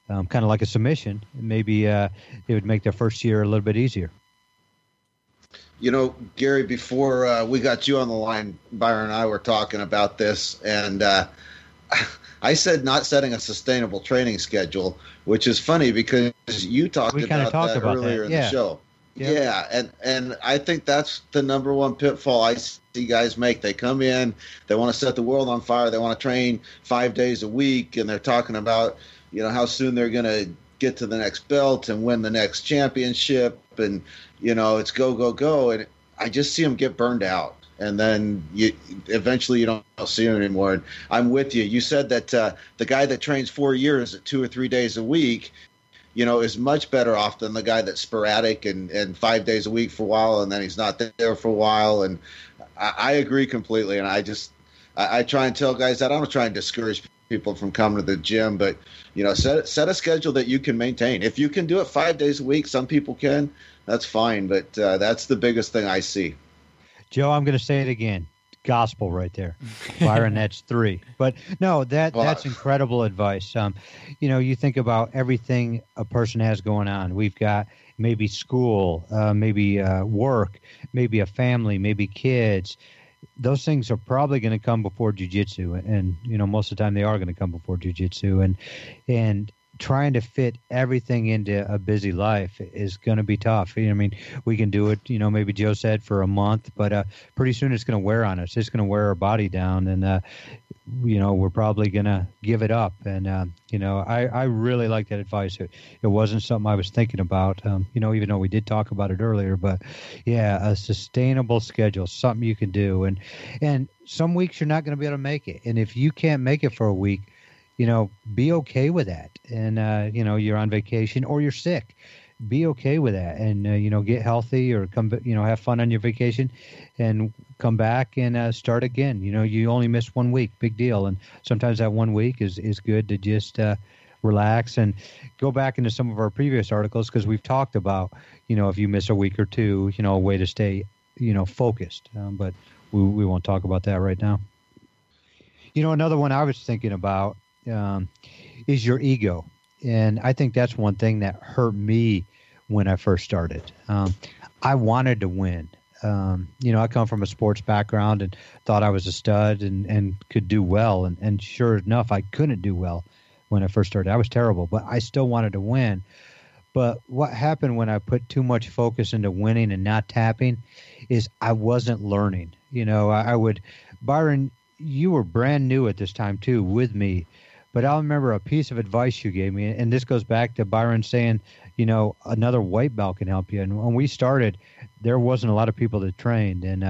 kind of like a submission, maybe it would make their first year a little bit easier? Gary, before we got you on the line, Byron and I were talking about this, and I said not setting a sustainable training schedule, which is funny because you talked about that earlier in the show. Yeah, and I think that's the number one pitfall I see guys make. They come in, they want to set the world on fire, they want to train 5 days a week, and they're talking about, how soon they're going to get to the next belt and win the next championship, and, it's go, go, go, and I just see them get burned out. And then eventually you don't see him anymore. And I'm with you. You said that the guy that trains 4 years at 2 or 3 days a week, is much better off than the guy that's sporadic and 5 days a week for a while, and then he's not there for a while. And I agree completely. And I try and tell guys that I don't try and discourage people from coming to the gym, but set a schedule that you can maintain. If you can do it 5 days a week, some people can. That's fine. But that's the biggest thing I see. Joe, I'm going to say it again. Gospel right there. Byron, that's 3. But no, that's incredible advice. You think about everything a person has going on. We've got maybe school, maybe work, maybe a family, maybe kids. Those things are probably going to come before jiu-jitsu. And, most of the time they are going to come before jiu-jitsu. And trying to fit everything into a busy life is going to be tough. We can do it, maybe Joe said for a month, but pretty soon it's going to wear on us. It's going to wear our body down, and we're probably going to give it up. And I really like that advice. It wasn't something I was thinking about, even though we did talk about it earlier. But yeah, a sustainable schedule, something you can do. And some weeks you're not going to be able to make it. And if you can't make it for a week, be okay with that. And, you're on vacation or you're sick. Be okay with that, and, get healthy, or have fun on your vacation and come back and start again. You only miss 1 week, big deal. And sometimes that 1 week is good to just relax and go back into some of our previous articles, because we've talked about, if you miss a week or two, a way to stay, focused. But we won't talk about that right now. Another one I was thinking about is your ego. And I think that's one thing that hurt me when I first started. I wanted to win. I come from a sports background and thought I was a stud and could do well. And sure enough, I couldn't do well when I first started. I was terrible, but I still wanted to win. But what happened when I put too much focus into winning and not tapping is I wasn't learning. Byron, you were brand new at this time too with me. But I'll remember a piece of advice you gave me, and this goes back to Byron saying, another white belt can help you. And when we started, there wasn't a lot of people that trained. And,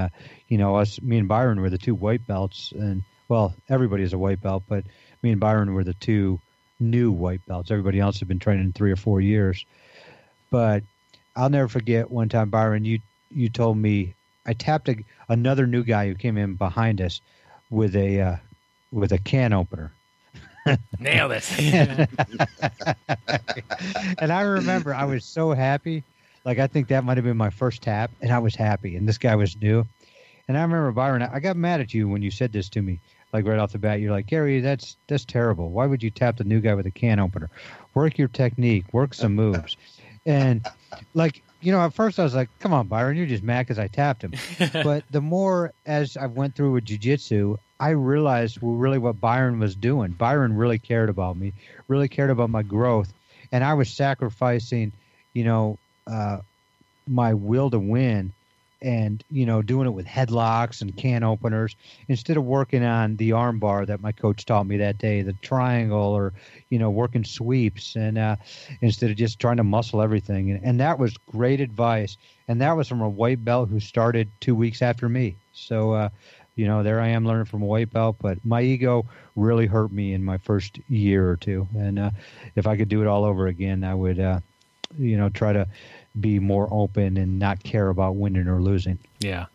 me and Byron were the 2 white belts. And, well, everybody is a white belt, but me and Byron were the 2 new white belts. Everybody else had been training 3 or 4 years. But I'll never forget one time, Byron, you told me, I tapped another new guy who came in behind us with a can opener. Nail this. And I remember I was so happy. Like, I think that might have been my first tap, and I was happy. And this guy was new. And I remember, Byron, I got mad at you when you said this to me. Like, right off the bat, you're like, Gary, that's terrible. Why would you tap the new guy with a can opener? Work your technique. Work some moves. And, at first I was like, come on, Byron, you're just mad because I tapped him. But the more as I went through with jiu-jitsu, I realized really what Byron was doing. Byron really cared about me, really cared about my growth, and I was sacrificing, my will to win, and doing it with headlocks and can openers instead of working on the arm bar that my coach taught me that day, the triangle, or working sweeps, and instead of just trying to muscle everything. And that was great advice, and that was from a white belt who started 2 weeks after me. So there I am learning from a white belt, but my ego really hurt me in my first year or two. And if I could do it all over again, I would try to be more open and not care about winning or losing. Yeah.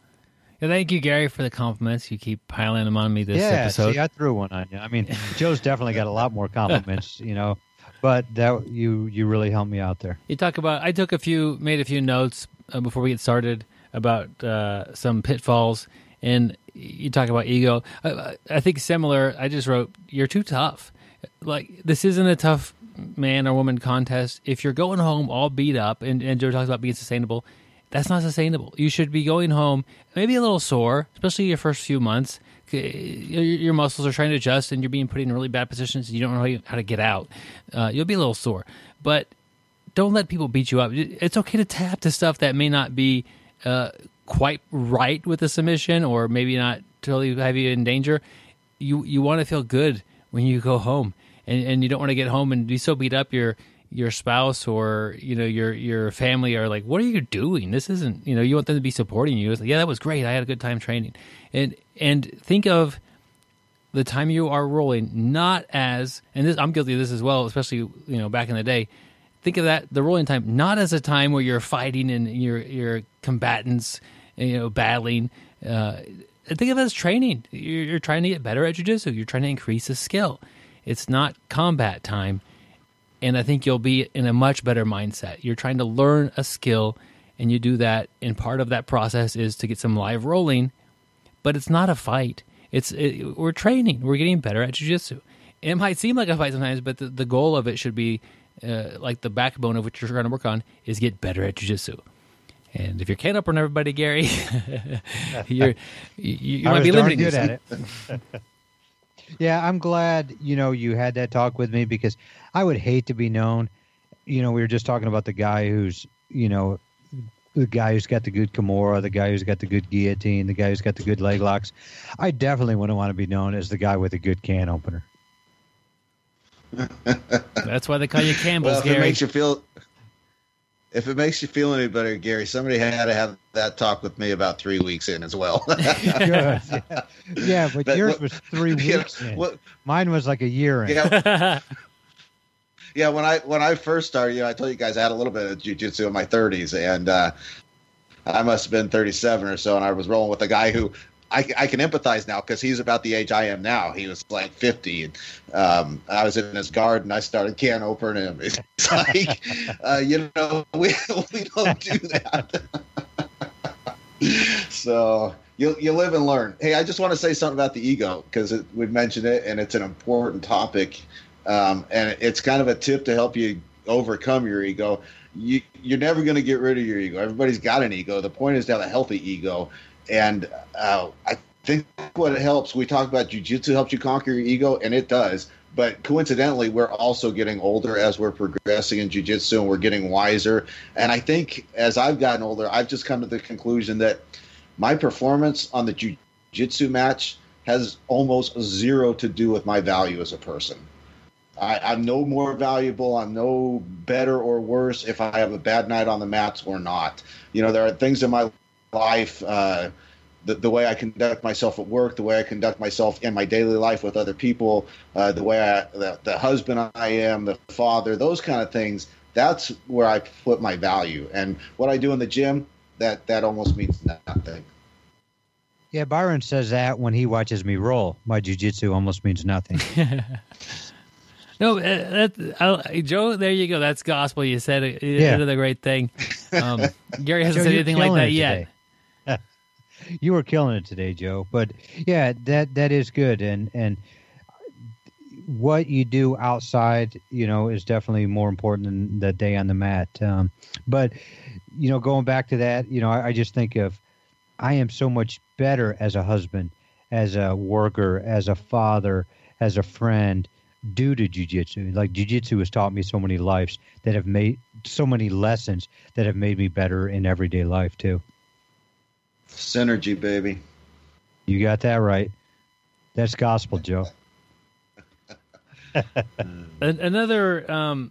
Thank you, Gary, for the compliments. You keep piling them on me this episode. See, I threw one on you. I mean, Joe's definitely got a lot more compliments, but that you really helped me out there. You talk about, I made a few notes before we get started about some pitfalls, and you talk about ego. I think similar, I just wrote, you're too tough. Like, this isn't a tough man or woman contest. If you're going home all beat up, and Joe talks about being sustainable, that's not sustainable. You should be going home maybe a little sore, especially your first few months. Your muscles are trying to adjust, and you're being put in really bad positions, and you don't know how to get out. You'll be a little sore. But don't let people beat you up. It's okay to tap to stuff that may not be quite right with the submission, or maybe not totally have you in danger. You want to feel good when you go home. And you don't want to get home and be so beat up your spouse or your family are like, what are you doing? This isn't, you want them to be supporting you. It's like, yeah, that was great. I had a good time training. And think of the time you are rolling not as, and this, I'm guilty of this as well, especially back in the day. Think of the rolling time not as a time where you're fighting and your combatants battling. Think of it as training. You're trying to get better at jiu-jitsu. You're trying to increase the skill. It's not combat time, and I think you'll be in a much better mindset. You're trying to learn a skill, and you do that, and part of that process is to get some live rolling, but it's not a fight. We're training. We're getting better at jiu-jitsu. It might seem like a fight sometimes, but the goal of it should be, like the backbone of what you're trying to work on, is get better at jiu-jitsu. And if you're can opening everybody, Gary, you might be limiting yourself. I was darn good at it. Yeah, I'm glad, you had that talk with me, because I would hate to be known. We were just talking about the guy who's, the guy who's got the good Kimura, the guy who's got the good guillotine, the guy who's got the good leg locks. I definitely wouldn't want to be known as the guy with a good can opener. That's why they call you Campbell's, well, Gary. If it makes you feel any better, Gary, somebody had to have that talk with me about 3 weeks in as well. Good. Yeah, but yours was 3 weeks in. Mine was like a year in. Yeah, yeah. When I first started, I told you guys I had a little bit of jiu-jitsu in my 30s, and I must have been 37 or so, and I was rolling with a guy who I can empathize now, because he's about the age I am now. He was like 50, and I was in his guard, and I started can opening him. It's like, we don't do that. So you live and learn. Hey, I just want to say something about the ego, because we mentioned it, and it's an important topic, and it's kind of a tip to help you overcome your ego. You're never going to get rid of your ego. Everybody's got an ego. The point is to have a healthy ego. And I think what it helps, we talk about jiu-jitsu helps you conquer your ego, and it does. But coincidentally, we're also getting older as we're progressing in jiu-jitsu, and we're getting wiser. And I think as I've gotten older, I've just come to the conclusion that my performance on the jiu-jitsu match has almost zero to do with my value as a person. I'm no more valuable. I'm no better or worse if I have a bad night on the mats or not. There are things in my life, the way I conduct myself at work, the way I conduct myself in my daily life with other people, the way the husband I am, the father, those kind of things, that's where I put my value. And what I do in the gym, that almost means nothing. Yeah, Byron says that when he watches me roll. My jiu-jitsu almost means nothing. No, Joe, there you go. That's gospel. You said it. Yeah. Another great thing. Gary hasn't said anything like that yet. You were killing it today, Joe. But yeah, that is good. And what you do outside, is definitely more important than the day on the mat. But going back to that, I just think of, I am so much better as a husband as a worker, as a father, as a friend, due to jiu-jitsu. Like jiu-jitsu has taught me so many lives that have made so many lessons that have made me better in everyday life too. Synergy, baby. You got that right. That's gospel, Joe. Another,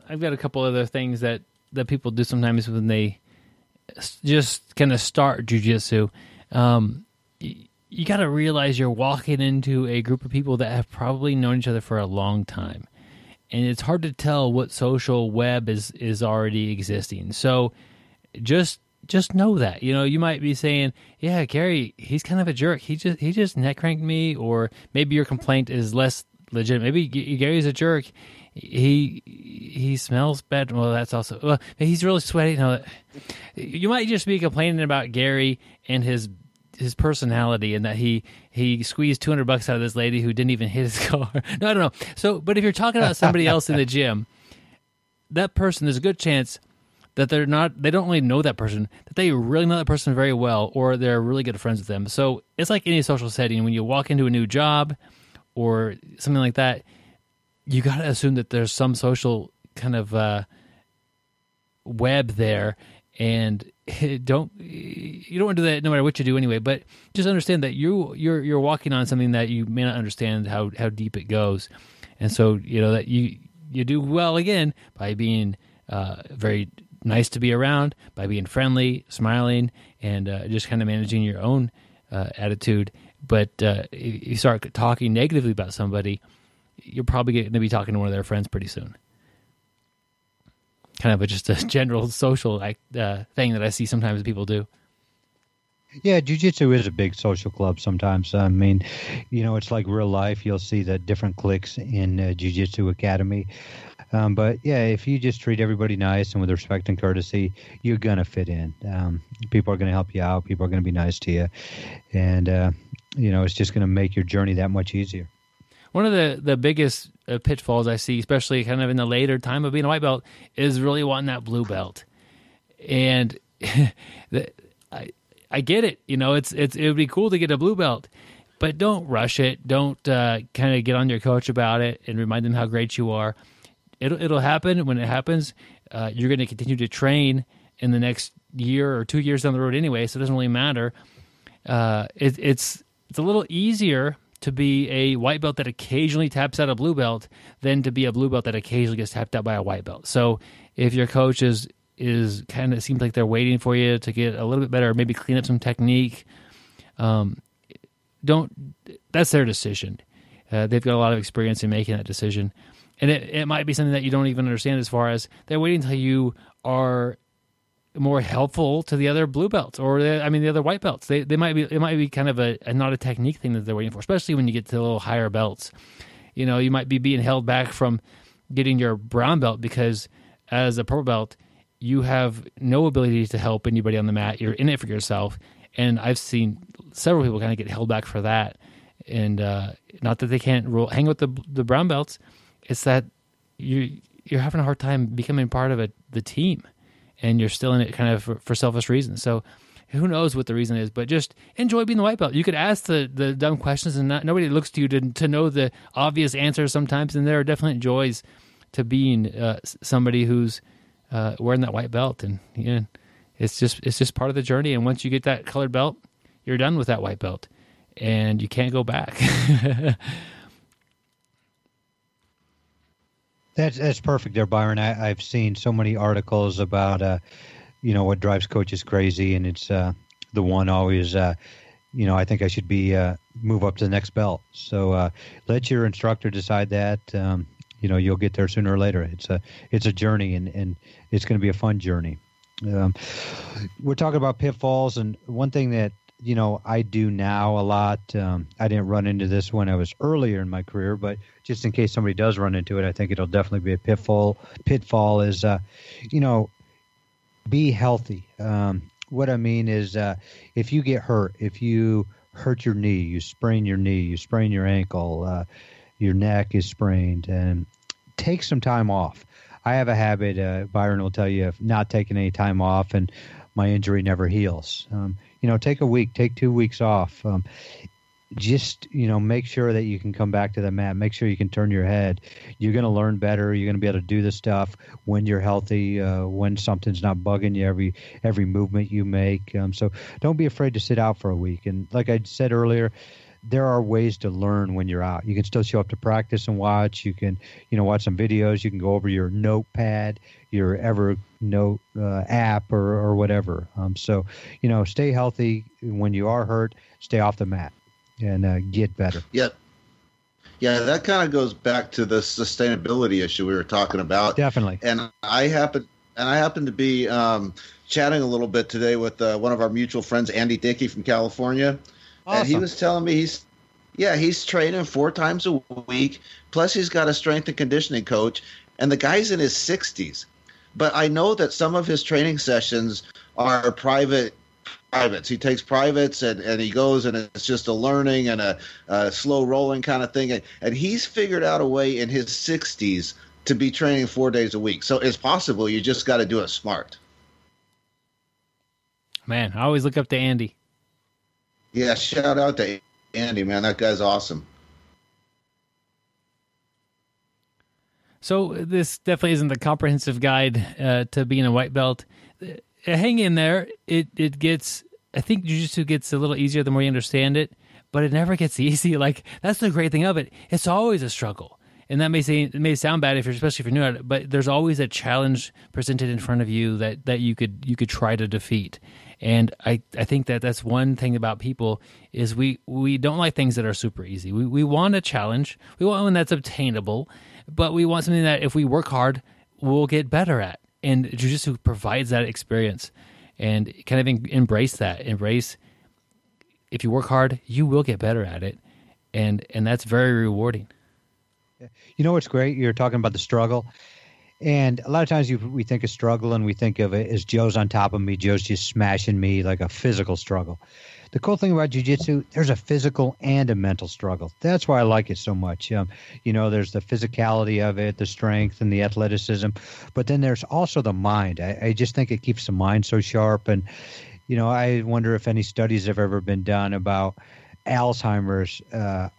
I've got a couple other things that people do sometimes when they just kind of start jiu-jitsu. You got to realize you're walking into a group of people that have probably known each other for a long time. And it's hard to tell what social web is already existing. So just know that. You know, you might be saying, yeah, Gary, he's kind of a jerk. He just neck cranked me. Or maybe your complaint is less legit. Maybe Gary's a jerk. He smells bad. Well, that's also, well, he's really sweaty. No, you might just be complaining about Gary and his personality, and that he squeezed $200 out of this lady who didn't even hit his car. No, I don't know. So, but if you're talking about somebody else in the gym, that person, there's a good chance that they don't really know that person, that they really know that person very well, or they're really good friends with them. So it's like any social setting. When you walk into a new job or something like that, you got to assume that there's some social kind of web there, and you don't want to do that no matter what you do anyway. But just understand that you're walking on something that you may not understand how deep it goes, and so you know that you do well again by being very nice to be around, by being friendly, smiling, and just kind of managing your own attitude. But if you start talking negatively about somebody, you're probably going to be talking to one of their friends pretty soon. Kind of just a general social thing that I see sometimes people do. Yeah, jiu-jitsu is a big social club sometimes. I mean, you know, it's like real life. You'll see the different cliques in jiu-jitsu academy. But yeah, if you just treat everybody nice and with respect and courtesy, you're going to fit in. People are going to help you out. People are going to be nice to you. And, you know, it's just going to make your journey that much easier. One of the biggest pitfalls I see, especially kind of in the later time of being a white belt, is really wanting that blue belt. And I get it. You know, it would be cool to get a blue belt, but don't rush it. Don't kind of get on your coach about it and remind them how great you are. It'll happen. When it happens, you're going to continue to train in the next year or 2 years down the road anyway, so it doesn't really matter. It's a little easier to be a white belt that occasionally taps out a blue belt than to be a blue belt that occasionally gets tapped out by a white belt. So if your coach is kind of seems like they're waiting for you to get a little bit better, maybe clean up some technique, that's their decision. They've got a lot of experience in making that decision. And it might be something that you don't even understand, as far as they're waiting until you are more helpful to the other blue belts, or the other white belts. It might be kind of a not a technique thing that they're waiting for, especially when you get to a little higher belts. You know, you might be being held back from getting your brown belt because as a purple belt, you have no ability to help anybody on the mat. You're in it for yourself. And I've seen several people kind of get held back for that. And not that they can't hang with the brown belts, it's that you're having a hard time becoming part of the team. And you're still in it kind of for selfish reasons. So who knows what the reason is, but just enjoy being the white belt. You could ask the dumb questions, and nobody looks to you to know the obvious answers sometimes. And there are definitely joys to being somebody who's wearing that white belt. And yeah, it's just part of the journey. And once you get that colored belt, you're done with that white belt, and you can't go back. That's perfect there, Byron. I've seen so many articles about, what drives coaches crazy, and it's the one always, I think I should be move up to the next belt. So let your instructor decide that. You'll get there sooner or later. It's a journey, and it's going to be a fun journey. We're talking about pitfalls, and one thing that I do now a lot. I didn't run into this when I was earlier in my career, but just in case somebody does run into it, I think it'll definitely be a pitfall. Pitfall is, be healthy. What I mean is, if you get hurt, if you hurt your knee, you sprain your ankle, your neck is sprained, and take some time off. I have a habit, Byron will tell you, of not taking any time off, and my injury never heals. Take a week, take 2 weeks off. just, make sure that you can come back to the mat. Make sure you can turn your head. You're going to learn better. You're going to be able to do this stuff when you're healthy, when something's not bugging you every movement you make. So don't be afraid to sit out for a week. And like I said earlier, there are ways to learn when you're out. You can still show up to practice and watch. You can, watch some videos. You can go over your notepad, your Evernote app or whatever. So, stay healthy. When you are hurt, stay off the mat and get better. Yeah, that kind of goes back to the sustainability issue we were talking about. Definitely. And I happen to be chatting a little bit today with one of our mutual friends, Andy Dickey from California. Awesome. And he was telling me he's training 4 times a week. Plus he's got a strength and conditioning coach, and the guy's in his 60s. But I know that some of his training sessions are privates. He takes privates and he goes, and it's just a learning and a slow rolling kind of thing. And he's figured out a way in his 60s to be training 4 days a week. So it's possible. You just got to do it smart. Man, I always look up to Andy. Yeah, shout out to Andy, man. That guy's awesome. So this definitely isn't the comprehensive guide to being a white belt. Hang in there. It gets, I think jiu-jitsu gets a little easier the more you understand it, but it never gets easy. Like, that's the great thing of it. It's always a struggle. And that may sound bad especially if you're new at it, but there's always a challenge presented in front of you that you could try to defeat. And I think that's one thing about people is we don't like things that are super easy. We want a challenge. We want one that's obtainable, but we want something that if we work hard, we'll get better at. And jiu-jitsu provides that experience. And kind of embrace that. Embrace, if you work hard, you will get better at it. And that's very rewarding. You know what's great? You're talking about the struggle. And a lot of times we think of struggle and we think of it as Joe's on top of me, Joe's just smashing me, like a physical struggle. The cool thing about jiu-jitsu, there's a physical and a mental struggle. That's why I like it so much. There's the physicality of it, the strength and the athleticism, but then there's also the mind. I just think it keeps the mind so sharp. And, I wonder if any studies have ever been done about Alzheimer's,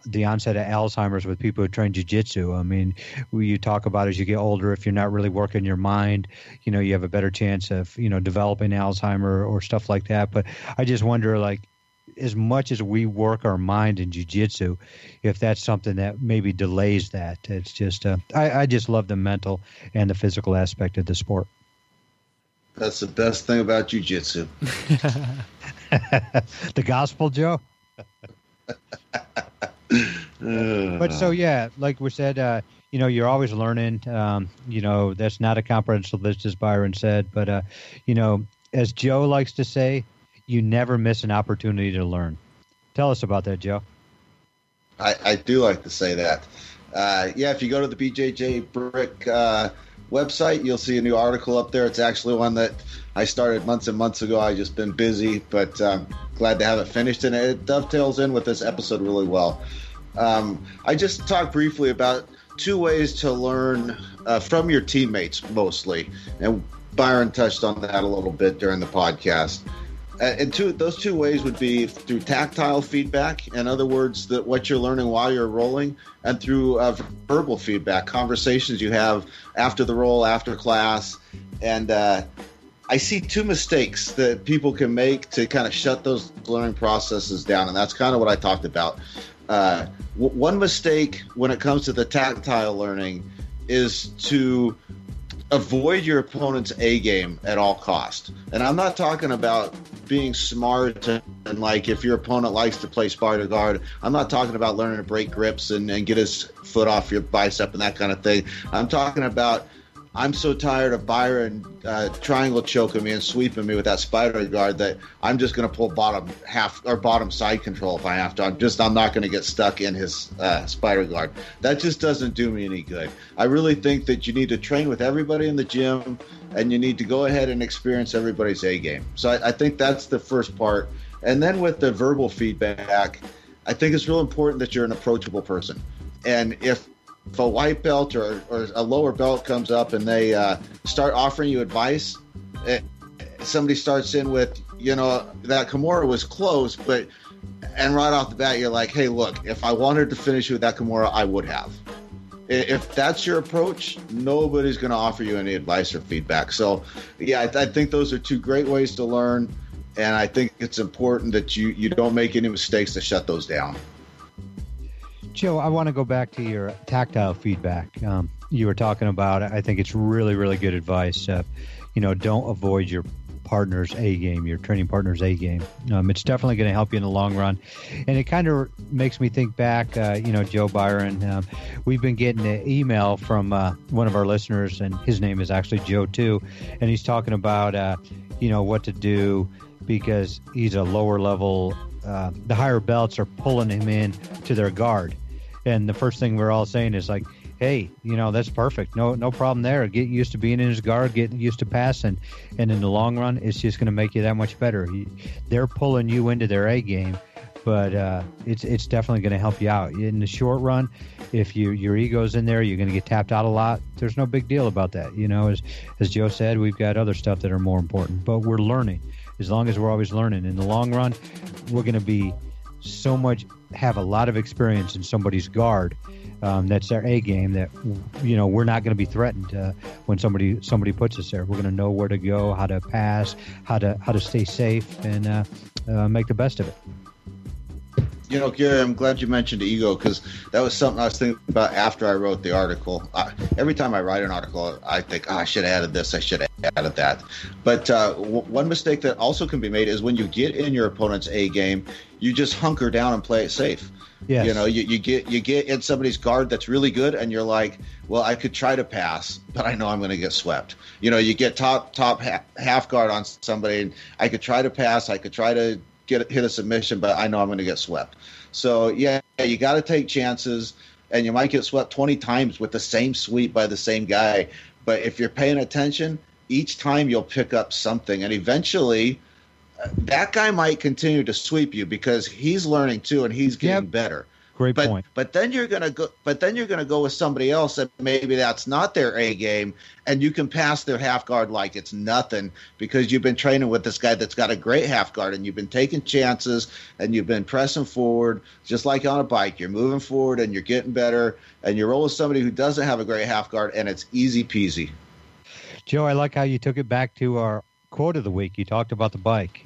the onset of Alzheimer's with people who train jiu-jitsu. I mean, you talk about as you get older, if you're not really working your mind, you have a better chance of, developing Alzheimer or stuff like that. But I just wonder, like, as much as we work our mind in jiu-jitsu, if that's something that maybe delays that. It's just, I just love the mental and the physical aspect of the sport. That's the best thing about jiu-jitsu. The gospel, Joe? But so, yeah, like we said, you're always learning. That's not a comprehensive list, as Byron said. But, as Joe likes to say, you never miss an opportunity to learn. Tell us about that, Joe. I do like to say that. If you go to the BjjBrick website, you'll see a new article up there. It's actually one that I started months and months ago. I've just been busy, but glad to have it finished, and it dovetails in with this episode really well. I just talked briefly about 2 ways to learn from your teammates mostly, and Byron touched on that a little bit during the podcast. And those 2 ways would be through tactile feedback, in other words, what you're learning while you're rolling, and through verbal feedback, conversations you have after the roll, after class. And I see 2 mistakes that people can make to kind of shut those learning processes down, and that's kind of what I talked about. One mistake when it comes to the tactile learning is to avoid your opponent's A game at all costs. And I'm not talking about being smart and like if your opponent likes to play spider guard, I'm not talking about learning to break grips and get his foot off your bicep and that kind of thing. I'm talking about, I'm so tired of Byron triangle choking me and sweeping me with that spider guard that I'm just going to pull bottom side control if I have to. I'm not going to get stuck in his spider guard. That just doesn't do me any good. I really think that you need to train with everybody in the gym, and you need to go ahead and experience everybody's A game. So I think that's the first part. And then with the verbal feedback, I think it's real important that you're an approachable person. And if a white belt or a lower belt comes up and they start offering you advice, somebody starts in with, that Kimura was close, but and right off the bat, you're like, hey, look, if I wanted to finish with that Kimura, I would have. If that's your approach, nobody's going to offer you any advice or feedback. So, yeah, I think those are two great ways to learn, and I think it's important that you don't make any mistakes to shut those down. Joe, I want to go back to your tactile feedback. You were talking about, I think it's really, really good advice. Don't avoid your partner's A game, your training partner's A game. It's definitely going to help you in the long run. And it kind of makes me think back, Joe Byron, we've been getting an email from one of our listeners, and his name is actually Joe too. And he's talking about, what to do because he's a lower level. The higher belts are pulling him in to their guard. And the first thing we're all saying is like, hey, that's perfect. No problem there. Get used to being in his guard, get used to passing. And in the long run, it's just going to make you that much better. They're pulling you into their A game, but it's definitely going to help you out. In the short run, if your ego's in there, you're going to get tapped out a lot. There's no big deal about that. As Joe said, we've got other stuff that are more important, but we're learning. As long as we're always learning. In the long run, we're going to be have a lot of experience in somebody's guard. That's their A game that, we're not going to be threatened when somebody puts us there. We're going to know where to go, how to pass, how to stay safe, and make the best of it. Gary, I'm glad you mentioned ego because that was something I was thinking about after I wrote the article. Every time I write an article, I think, I should have added this, I should have added that. But one mistake that also can be made is when you get in your opponent's A game, you just hunker down and play it safe. Yes. You get in somebody's guard that's really good, and you're like, well, I could try to pass, but I know I'm going to get swept. You get top half guard on somebody, and I could try to pass, I could try to hit a submission, but I know I'm going to get swept. So, yeah, you got to take chances, and you might get swept 20 times with the same sweep by the same guy. But if you're paying attention, each time you'll pick up something, and eventually that guy might continue to sweep you because he's learning too, and he's getting better. Great point. But then you're gonna go with somebody else that maybe that's not their A game, and you can pass their half guard like it's nothing because you've been training with this guy that's got a great half guard, and you've been taking chances, and you've been pressing forward just like on a bike. You're moving forward, and you're getting better, and you roll with somebody who doesn't have a great half guard, and it's easy peasy. Joe, I like how you took it back to our quote of the week. You talked about the bike.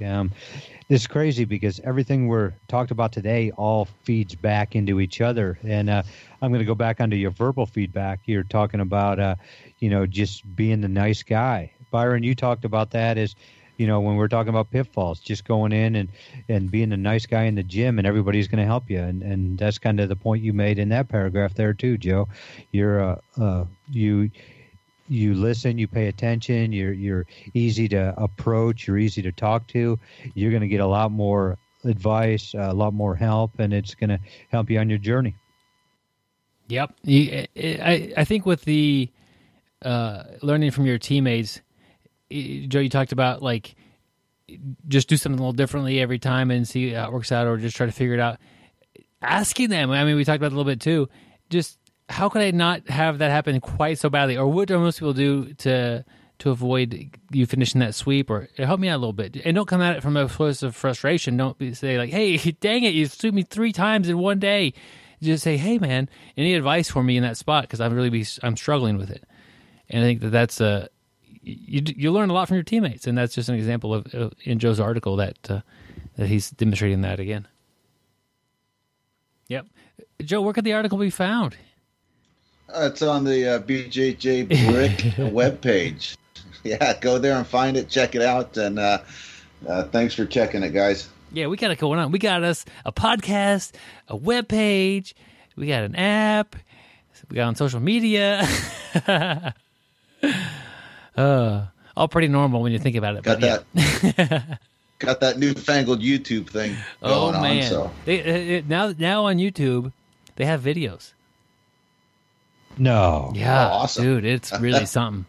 It's crazy because everything we're talked about today all feeds back into each other. And I'm going to go back onto your verbal feedback. You're talking about, just being the nice guy. Byron, you talked about that as, when we're talking about pitfalls, just going in and being the nice guy in the gym, and everybody's going to help you. And that's kind of the point you made in that paragraph there too, Joe. You're you listen, you pay attention, you're easy to approach, you're easy to talk to, you're going to get a lot more advice, a lot more help, and it's going to help you on your journey. Yep. I think with the learning from your teammates, Joe, you talked about like just do something a little differently every time and see how it works out, or just try to figure it out. Asking them, we talked about it a little bit too, just how could I not have that happen quite so badly? Or what do most people do to avoid you finishing that sweep? Or help me out a little bit. And don't come at it from a place of frustration. Don't say like, hey, dang it, you swept me 3 times in one day. Just say, hey, man, any advice for me in that spot? Because I'm struggling with it. And I think that's you learn a lot from your teammates. And that's just an example of in Joe's article that he's demonstrating that again. Yep. Joe, where could the article be found? It's on the BjjBrick webpage. Yeah, go there and find it, check it out, and thanks for checking it, guys. Yeah, we got it going on. We got us a podcast, a webpage, we got an app, we got on social media. All pretty normal when you think about it. Got that. Got that newfangled YouTube thing going on. So now on YouTube, they have videos. No. Yeah, awesome. Dude, it's really something.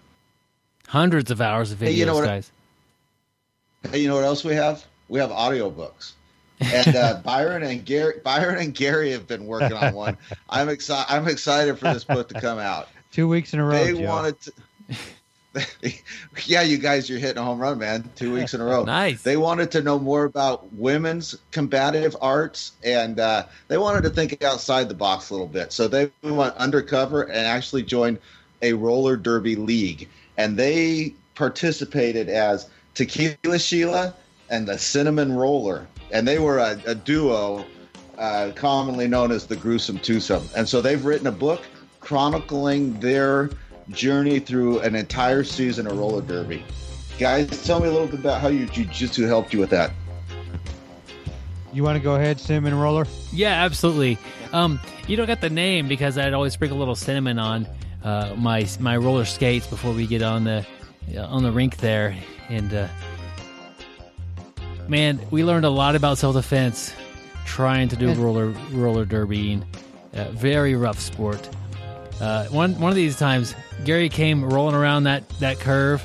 Hundreds of hours of videos, guys. Hey, you know what else we have? We have audiobooks. And Byron and Gary have been working on one. I'm excited for this book to come out. 2 weeks in a row. Yeah, you guys, you're hitting a home run, man. 2 weeks in a row. Nice. They wanted to know more about women's combative arts, and they wanted to think outside the box a little bit. So they went undercover and actually joined a roller derby league. And they participated as Tequila Sheila and the Cinnamon Roller. And they were a duo commonly known as the Gruesome Twosome. And so they've written a book chronicling their journey through an entire season of roller derby. Guys, tell me a little bit about how your jiu-jitsu helped you with that. You want to go ahead, Cinnamon Roller? Yeah, absolutely. You don't get the name because I'd always sprinkle a little cinnamon on my roller skates before we get on the rink there. And man, we learned a lot about self-defense trying to do roller derbying. Very rough sport. One of these times, Gary came rolling around that curve.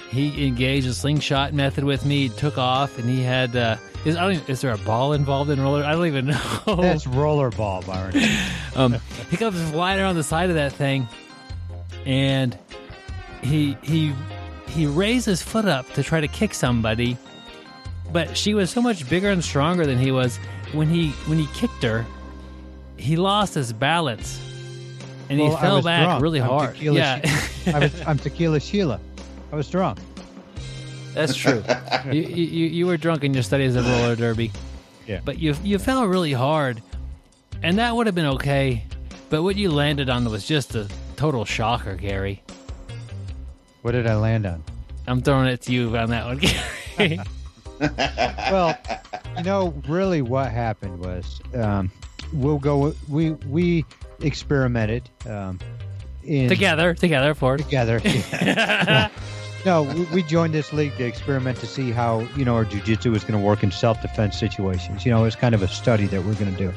He engaged a slingshot method with me, took off, and he had is there a ball involved in roller? I don't even know. That's roller ball, Byron. He comes flying around the side of that thing, and he raised his foot up to try to kick somebody, but she was so much bigger and stronger than he was. When he kicked her, he lost his balance. And he fell back drunk. really hard. Yeah. I'm Tequila Sheila. I was drunk. That's true. You were drunk in your studies of roller derby. Yeah. But you fell really hard, and that would have been okay. But what you landed on was just a total shocker, Gary. What did I land on? I'm throwing it to you on that one, Gary. Well, really what happened was we experimented together, of course. Together. No, we joined this league to experiment to see how, our jiu-jitsu was going to work in self-defense situations. It's kind of a study that we're going to do.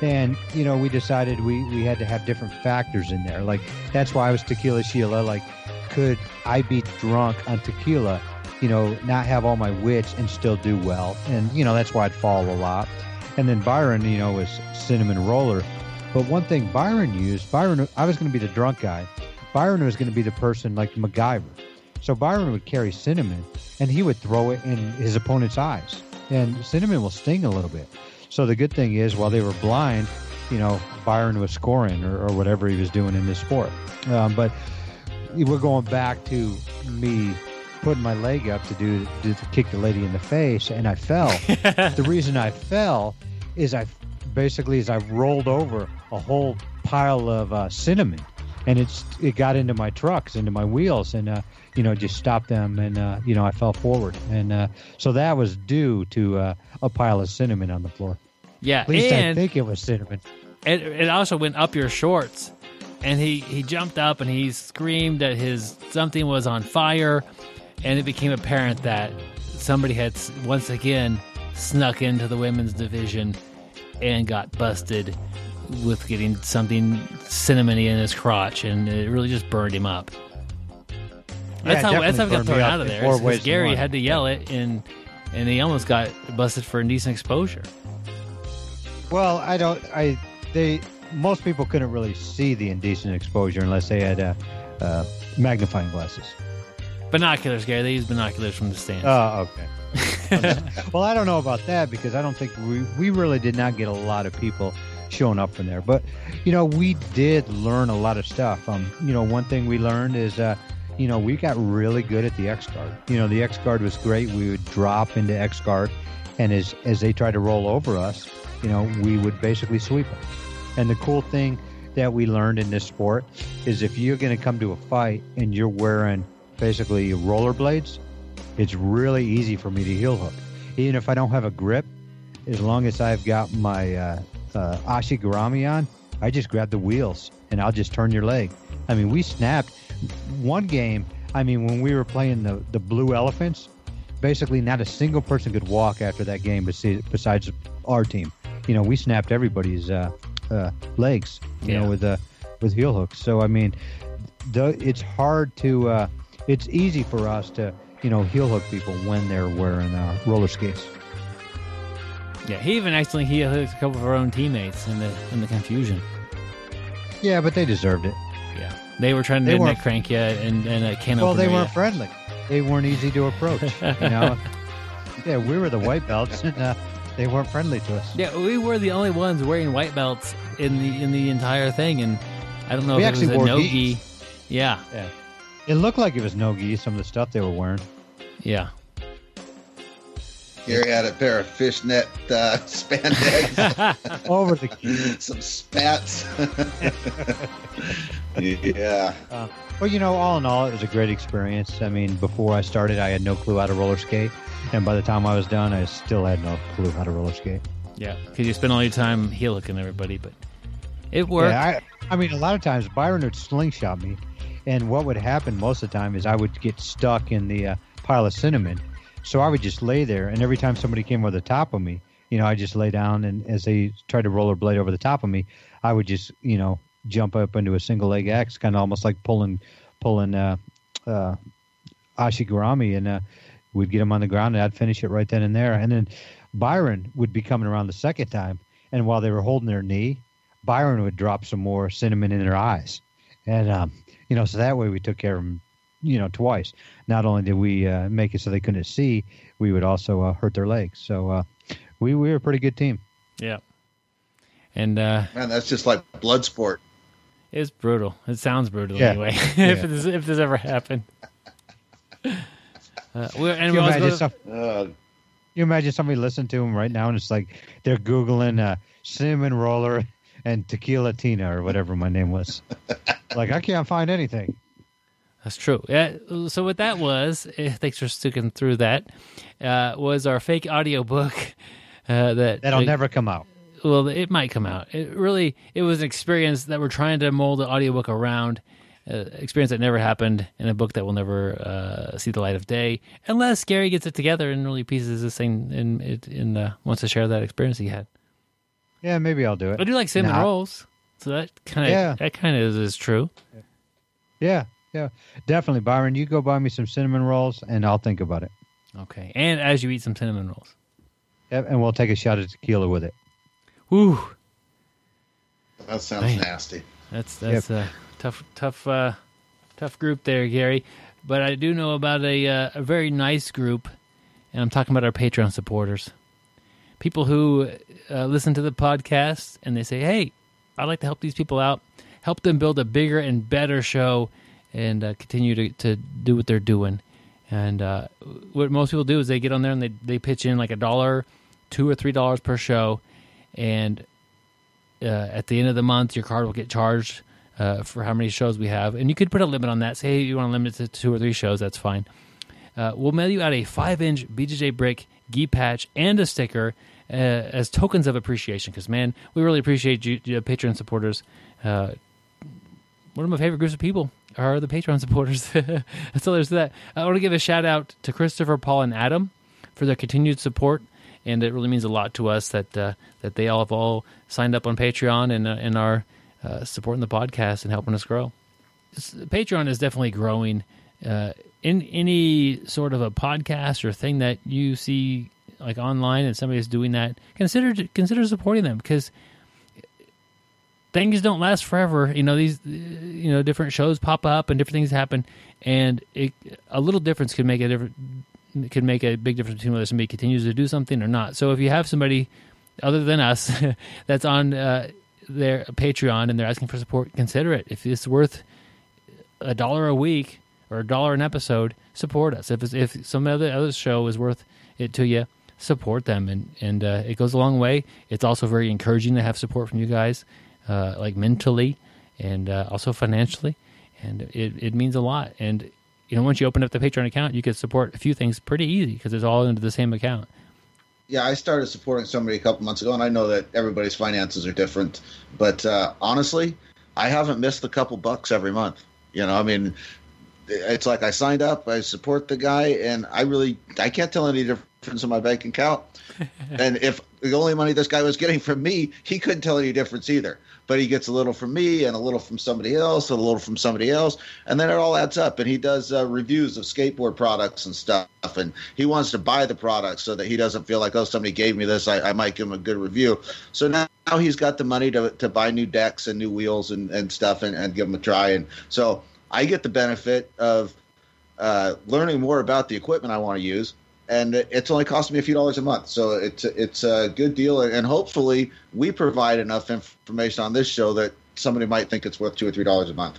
And, we decided we had to have different factors in there. Like, that's why I was Tequila Sheila. Like, could I be drunk on tequila, not have all my wits and still do well? And, that's why I'd fall a lot. And then Byron, was Cinnamon Roller. But one thing I was going to be the drunk guy. Byron was going to be the person like MacGyver. So Byron would carry Cinnamon, and he would throw it in his opponent's eyes. And Cinnamon will sting a little bit. So the good thing is, while they were blind, Byron was scoring or whatever he was doing in this sport. But we're going back to me putting my leg up to kick the lady in the face, and I fell. The reason I fell is I rolled over a whole pile of cinnamon, and it got into my trucks, into my wheels, and just stopped them, and I fell forward, and so that was due to a pile of cinnamon on the floor. Yeah, at least I think it was cinnamon. It also went up your shorts, and he jumped up and he screamed that something was on fire, and it became apparent that somebody had once again snuck into the women's division and got busted with getting something cinnamony in his crotch, and it really just burned him up. That's how he got thrown out of there. Because Gary had to yell it, and he almost got busted for indecent exposure. Well, most people couldn't really see the indecent exposure unless they had magnifying glasses. Binoculars, Gary. They use binoculars from the stands. Oh, okay. Well, I don't know about that because I don't think we really did not get a lot of people showing up from there. But, we did learn a lot of stuff. One thing we learned is, we got really good at the X guard. The X guard was great. We would drop into X guard, and as they tried to roll over us, we would basically sweep them. And the cool thing that we learned in this sport is if you're going to come to a fight and you're wearing basically rollerblades, it's really easy for me to heel hook. Even if I don't have a grip, as long as I've got my ashigarami on, I just grab the wheels and I'll just turn your leg. I mean, we snapped one game. I mean, when we were playing the Blue Elephants, basically not a single person could walk after that game besides our team. We snapped everybody's legs, with heel hooks. So, I mean, it's hard to, it's easy for us to, heel hook people when they're wearing roller skates. Yeah, he even accidentally heel hooked a couple of our own teammates in the confusion. Yeah, but they deserved it. Yeah. They were trying to neck crank you and can Well, opener they weren't you. friendly. They weren't easy to approach. You know. Yeah, we were the white belts, and they weren't friendly to us. Yeah, we were the only ones wearing white belts in the entire thing, and I don't know We if it was actually a wore no-gi. Yeah. It looked like it was no-gi, some of the stuff they were wearing. Yeah. Gary had a pair of fishnet spandex. Over the Some spats. Yeah. Well, you know, all in all, it was a great experience. I mean, before I started, I had no clue how to roller skate. And by the time I was done, I still had no clue how to roller skate. Yeah, because you spend all your time heel hooking everybody, but it worked. Yeah, I mean, a lot of times Byron would slingshot me. And what would happen most of the time is I would get stuck in the pile of cinnamon. So I would just lay there. And every time somebody came over the top of me, you know, I just lay down. And as they tried to rollerblade over the top of me, I would just, you know, jump up into a single leg X, kind of almost like pulling Ashigurami, and we'd get him on the ground, and I'd finish it right then and there. And then Byron would be coming around the second time, and while they were holding their knee, Byron would drop some more cinnamon in their eyes, and you know, so that way we took care of them, you know, twice. Not only did we make it so they couldn't see, we would also hurt their legs. So we were a pretty good team. Yeah. And Man, that's just like blood sport. it's brutal. It sounds brutal Yeah. anyway. Yeah. if this ever happened. You imagine somebody listening to him right now, and it's like they're Googling cinnamon roller and tequila Tina or whatever my name was. Like, I can't find anything. That's true. Yeah. So what that was, thanks for sticking through that, was our fake audio book. That'll never come out. Well, it might come out. It was an experience that we're trying to mold the audiobook around, experience that never happened, in a book that will never see the light of day, unless Gary gets it together and really pieces this thing and wants to share that experience he had. Yeah, maybe I'll do it. I do like cinnamon rolls, so that kind of is true. Yeah, definitely, Byron. You go buy me some cinnamon rolls, and I'll think about it. Okay, and as you eat some cinnamon rolls, And we'll take a shot of tequila with it. woo, That sounds nasty. that's a tough group there, Gary. But I do know about a very nice group, and I'm talking about our Patreon supporters. People who listen to the podcast and they say, hey, I'd like to help these people out, help them build a bigger and better show, and continue to do what they're doing. And what most people do is they get on there and they pitch in like $1, $2 or $3 per show, and at the end of the month, your card will get charged for how many shows we have. And you could put a limit on that. Say, hey, you want to limit it to 2 or 3 shows, that's fine. We'll mail you out a 5-inch BjjBrick gi patch and a sticker as tokens of appreciation. Because, man, we really appreciate you Patreon supporters. One of my favorite groups of people are the Patreon supporters. That's all there's to that. I want to give a shout out to Christopher, Paul, and Adam for their continued support. And it really means a lot to us that they all have all signed up on Patreon and are supporting the podcast and helping us grow. Patreon is definitely growing. In any sort of a podcast or thing that you see like online and somebody's doing that, consider supporting them, because things don't last forever. You know, these different shows pop up and different things happen, and a little difference could make a big difference between whether somebody continues to do something or not. So if you have somebody other than us that's on their Patreon and they're asking for support, consider it. If it's worth $1 a week or $1 an episode, support us. If some other show is worth it to you, support them, and it goes a long way. It's also very encouraging to have support from you guys, like mentally and also financially, and it means a lot. And once you open up the Patreon account, you can support a few things pretty easy because it's all into the same account. Yeah, I started supporting somebody a couple months ago, and I know that everybody's finances are different, but honestly, I haven't missed a couple bucks every month. I mean, it's like I signed up, I support the guy, and I can't tell any difference in my bank account. And if the only money this guy was getting from me, he couldn't tell any difference either. But he gets a little from me and a little from somebody else and a little from somebody else, and then it all adds up. And he does reviews of skateboard products and stuff, and he wants to buy the product so that he doesn't feel like, oh, somebody gave me this, I might give him a good review. So now he's got the money to buy new decks and new wheels and stuff and give them a try. And so I get the benefit of learning more about the equipment I want to use. And it's only costing me a few dollars a month. So it's a good deal. And hopefully we provide enough information on this show that somebody might think it's worth $2 or $3 a month.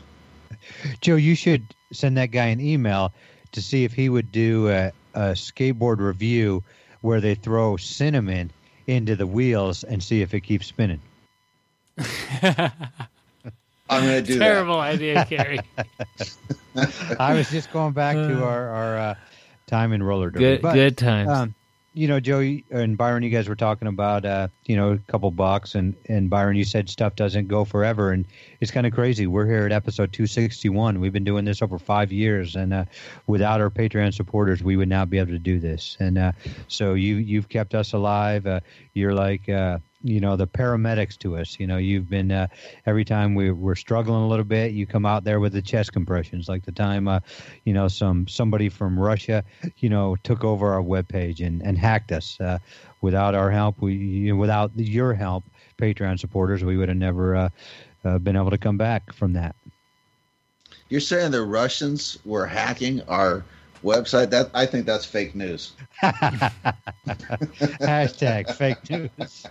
Joe, you should send that guy an email to see if he would do a skateboard review where they throw cinnamon into the wheels and see if it keeps spinning. I'm going to do Terrible idea, Gary. I was just going back to our time in roller derby. Good times. Joe and Byron, you guys were talking about, a couple bucks, and Byron, you said stuff doesn't go forever, and it's kind of crazy. We're here at episode 261. We've been doing this over 5 years, and without our Patreon supporters, we would not be able to do this. And so you've kept us alive. You're like, the paramedics to us. You've been, every time we're struggling a little bit, you come out there with the chest compressions, like the time, somebody from Russia, took over our webpage and hacked us. Without our help, without your help, Patreon supporters, we would have never been able to come back from that. You're saying the Russians were hacking our website? I think that's fake news. Hashtag fake news.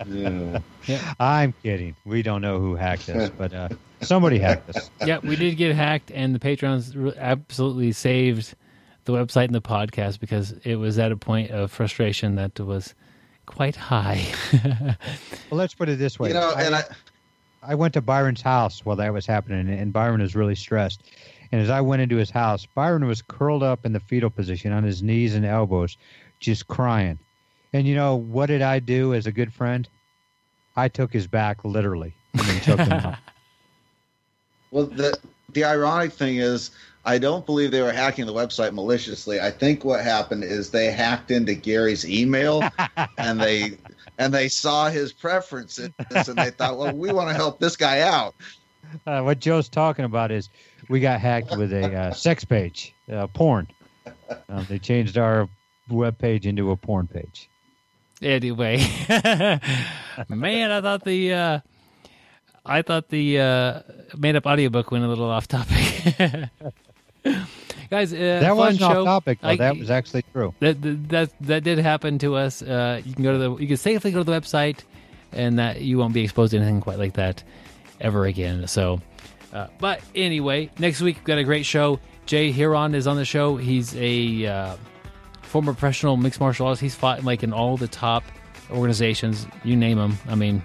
Yeah. I'm kidding. We don't know who hacked us, but somebody hacked us. Yeah, we did get hacked, and the Patrons absolutely saved the website and the podcast because it was at a point of frustration that was quite high. Well, let's put it this way. I went to Byron's house while that was happening, and Byron was really stressed. And as I went into his house, Byron was curled up in the fetal position on his knees and elbows, just crying. And what did I do as a good friend? I took his back literally and then choked him out. Well, the ironic thing is, I don't believe they were hacking the website maliciously. I think what happened is they hacked into Gary's email and they saw his preferences and they thought, well, we want to help this guy out. What Joe's talking about is we got hacked with a sex page, porn. They changed our webpage into a porn page. Anyway, man, I thought the made-up audiobook went a little off topic. Guys, that wasn't off topic, though. That was actually true. That did happen to us. You can safely go to the website, and that you won't be exposed to anything quite like that ever again. So, but anyway, next week we've got a great show. Jay Hiron is on the show. He's a former professional mixed martial artist. He's fought in all the top organizations. You name them. I mean,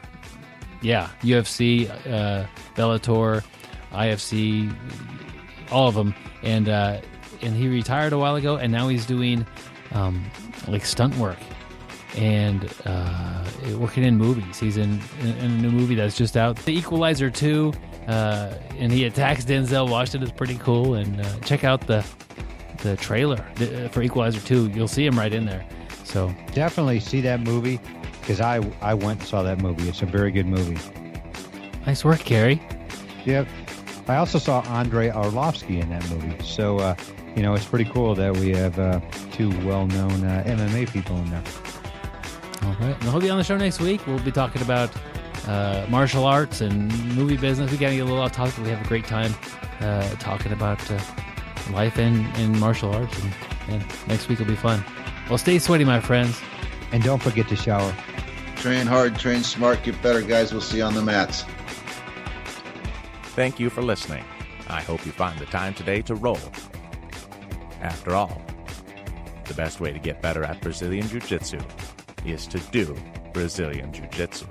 yeah, UFC, Bellator, IFC, all of them. And he retired a while ago, and now he's doing stunt work and working in movies. He's in a new movie that's just out, The Equalizer 2, and he attacks Denzel Washington. It's pretty cool. And check out the trailer for Equalizer 2. You'll see him right in there. So definitely see that movie, because I went and saw that movie. It's a very good movie. Nice work, Gary. Yep. I also saw Andrei Arlovsky in that movie. So, it's pretty cool that we have two well-known MMA people in there. All right. And he'll be on the show next week. We'll be talking about martial arts and movie business. We got to get a little off topic. We have a great time talking about life in martial arts. And next week will be fun. Well, stay sweaty, my friends. And don't forget to shower. Train hard, train smart, get better, guys. We'll see you on the mats. Thank you for listening. I hope you find the time today to roll. After all, the best way to get better at Brazilian Jiu-Jitsu is to do Brazilian Jiu-Jitsu.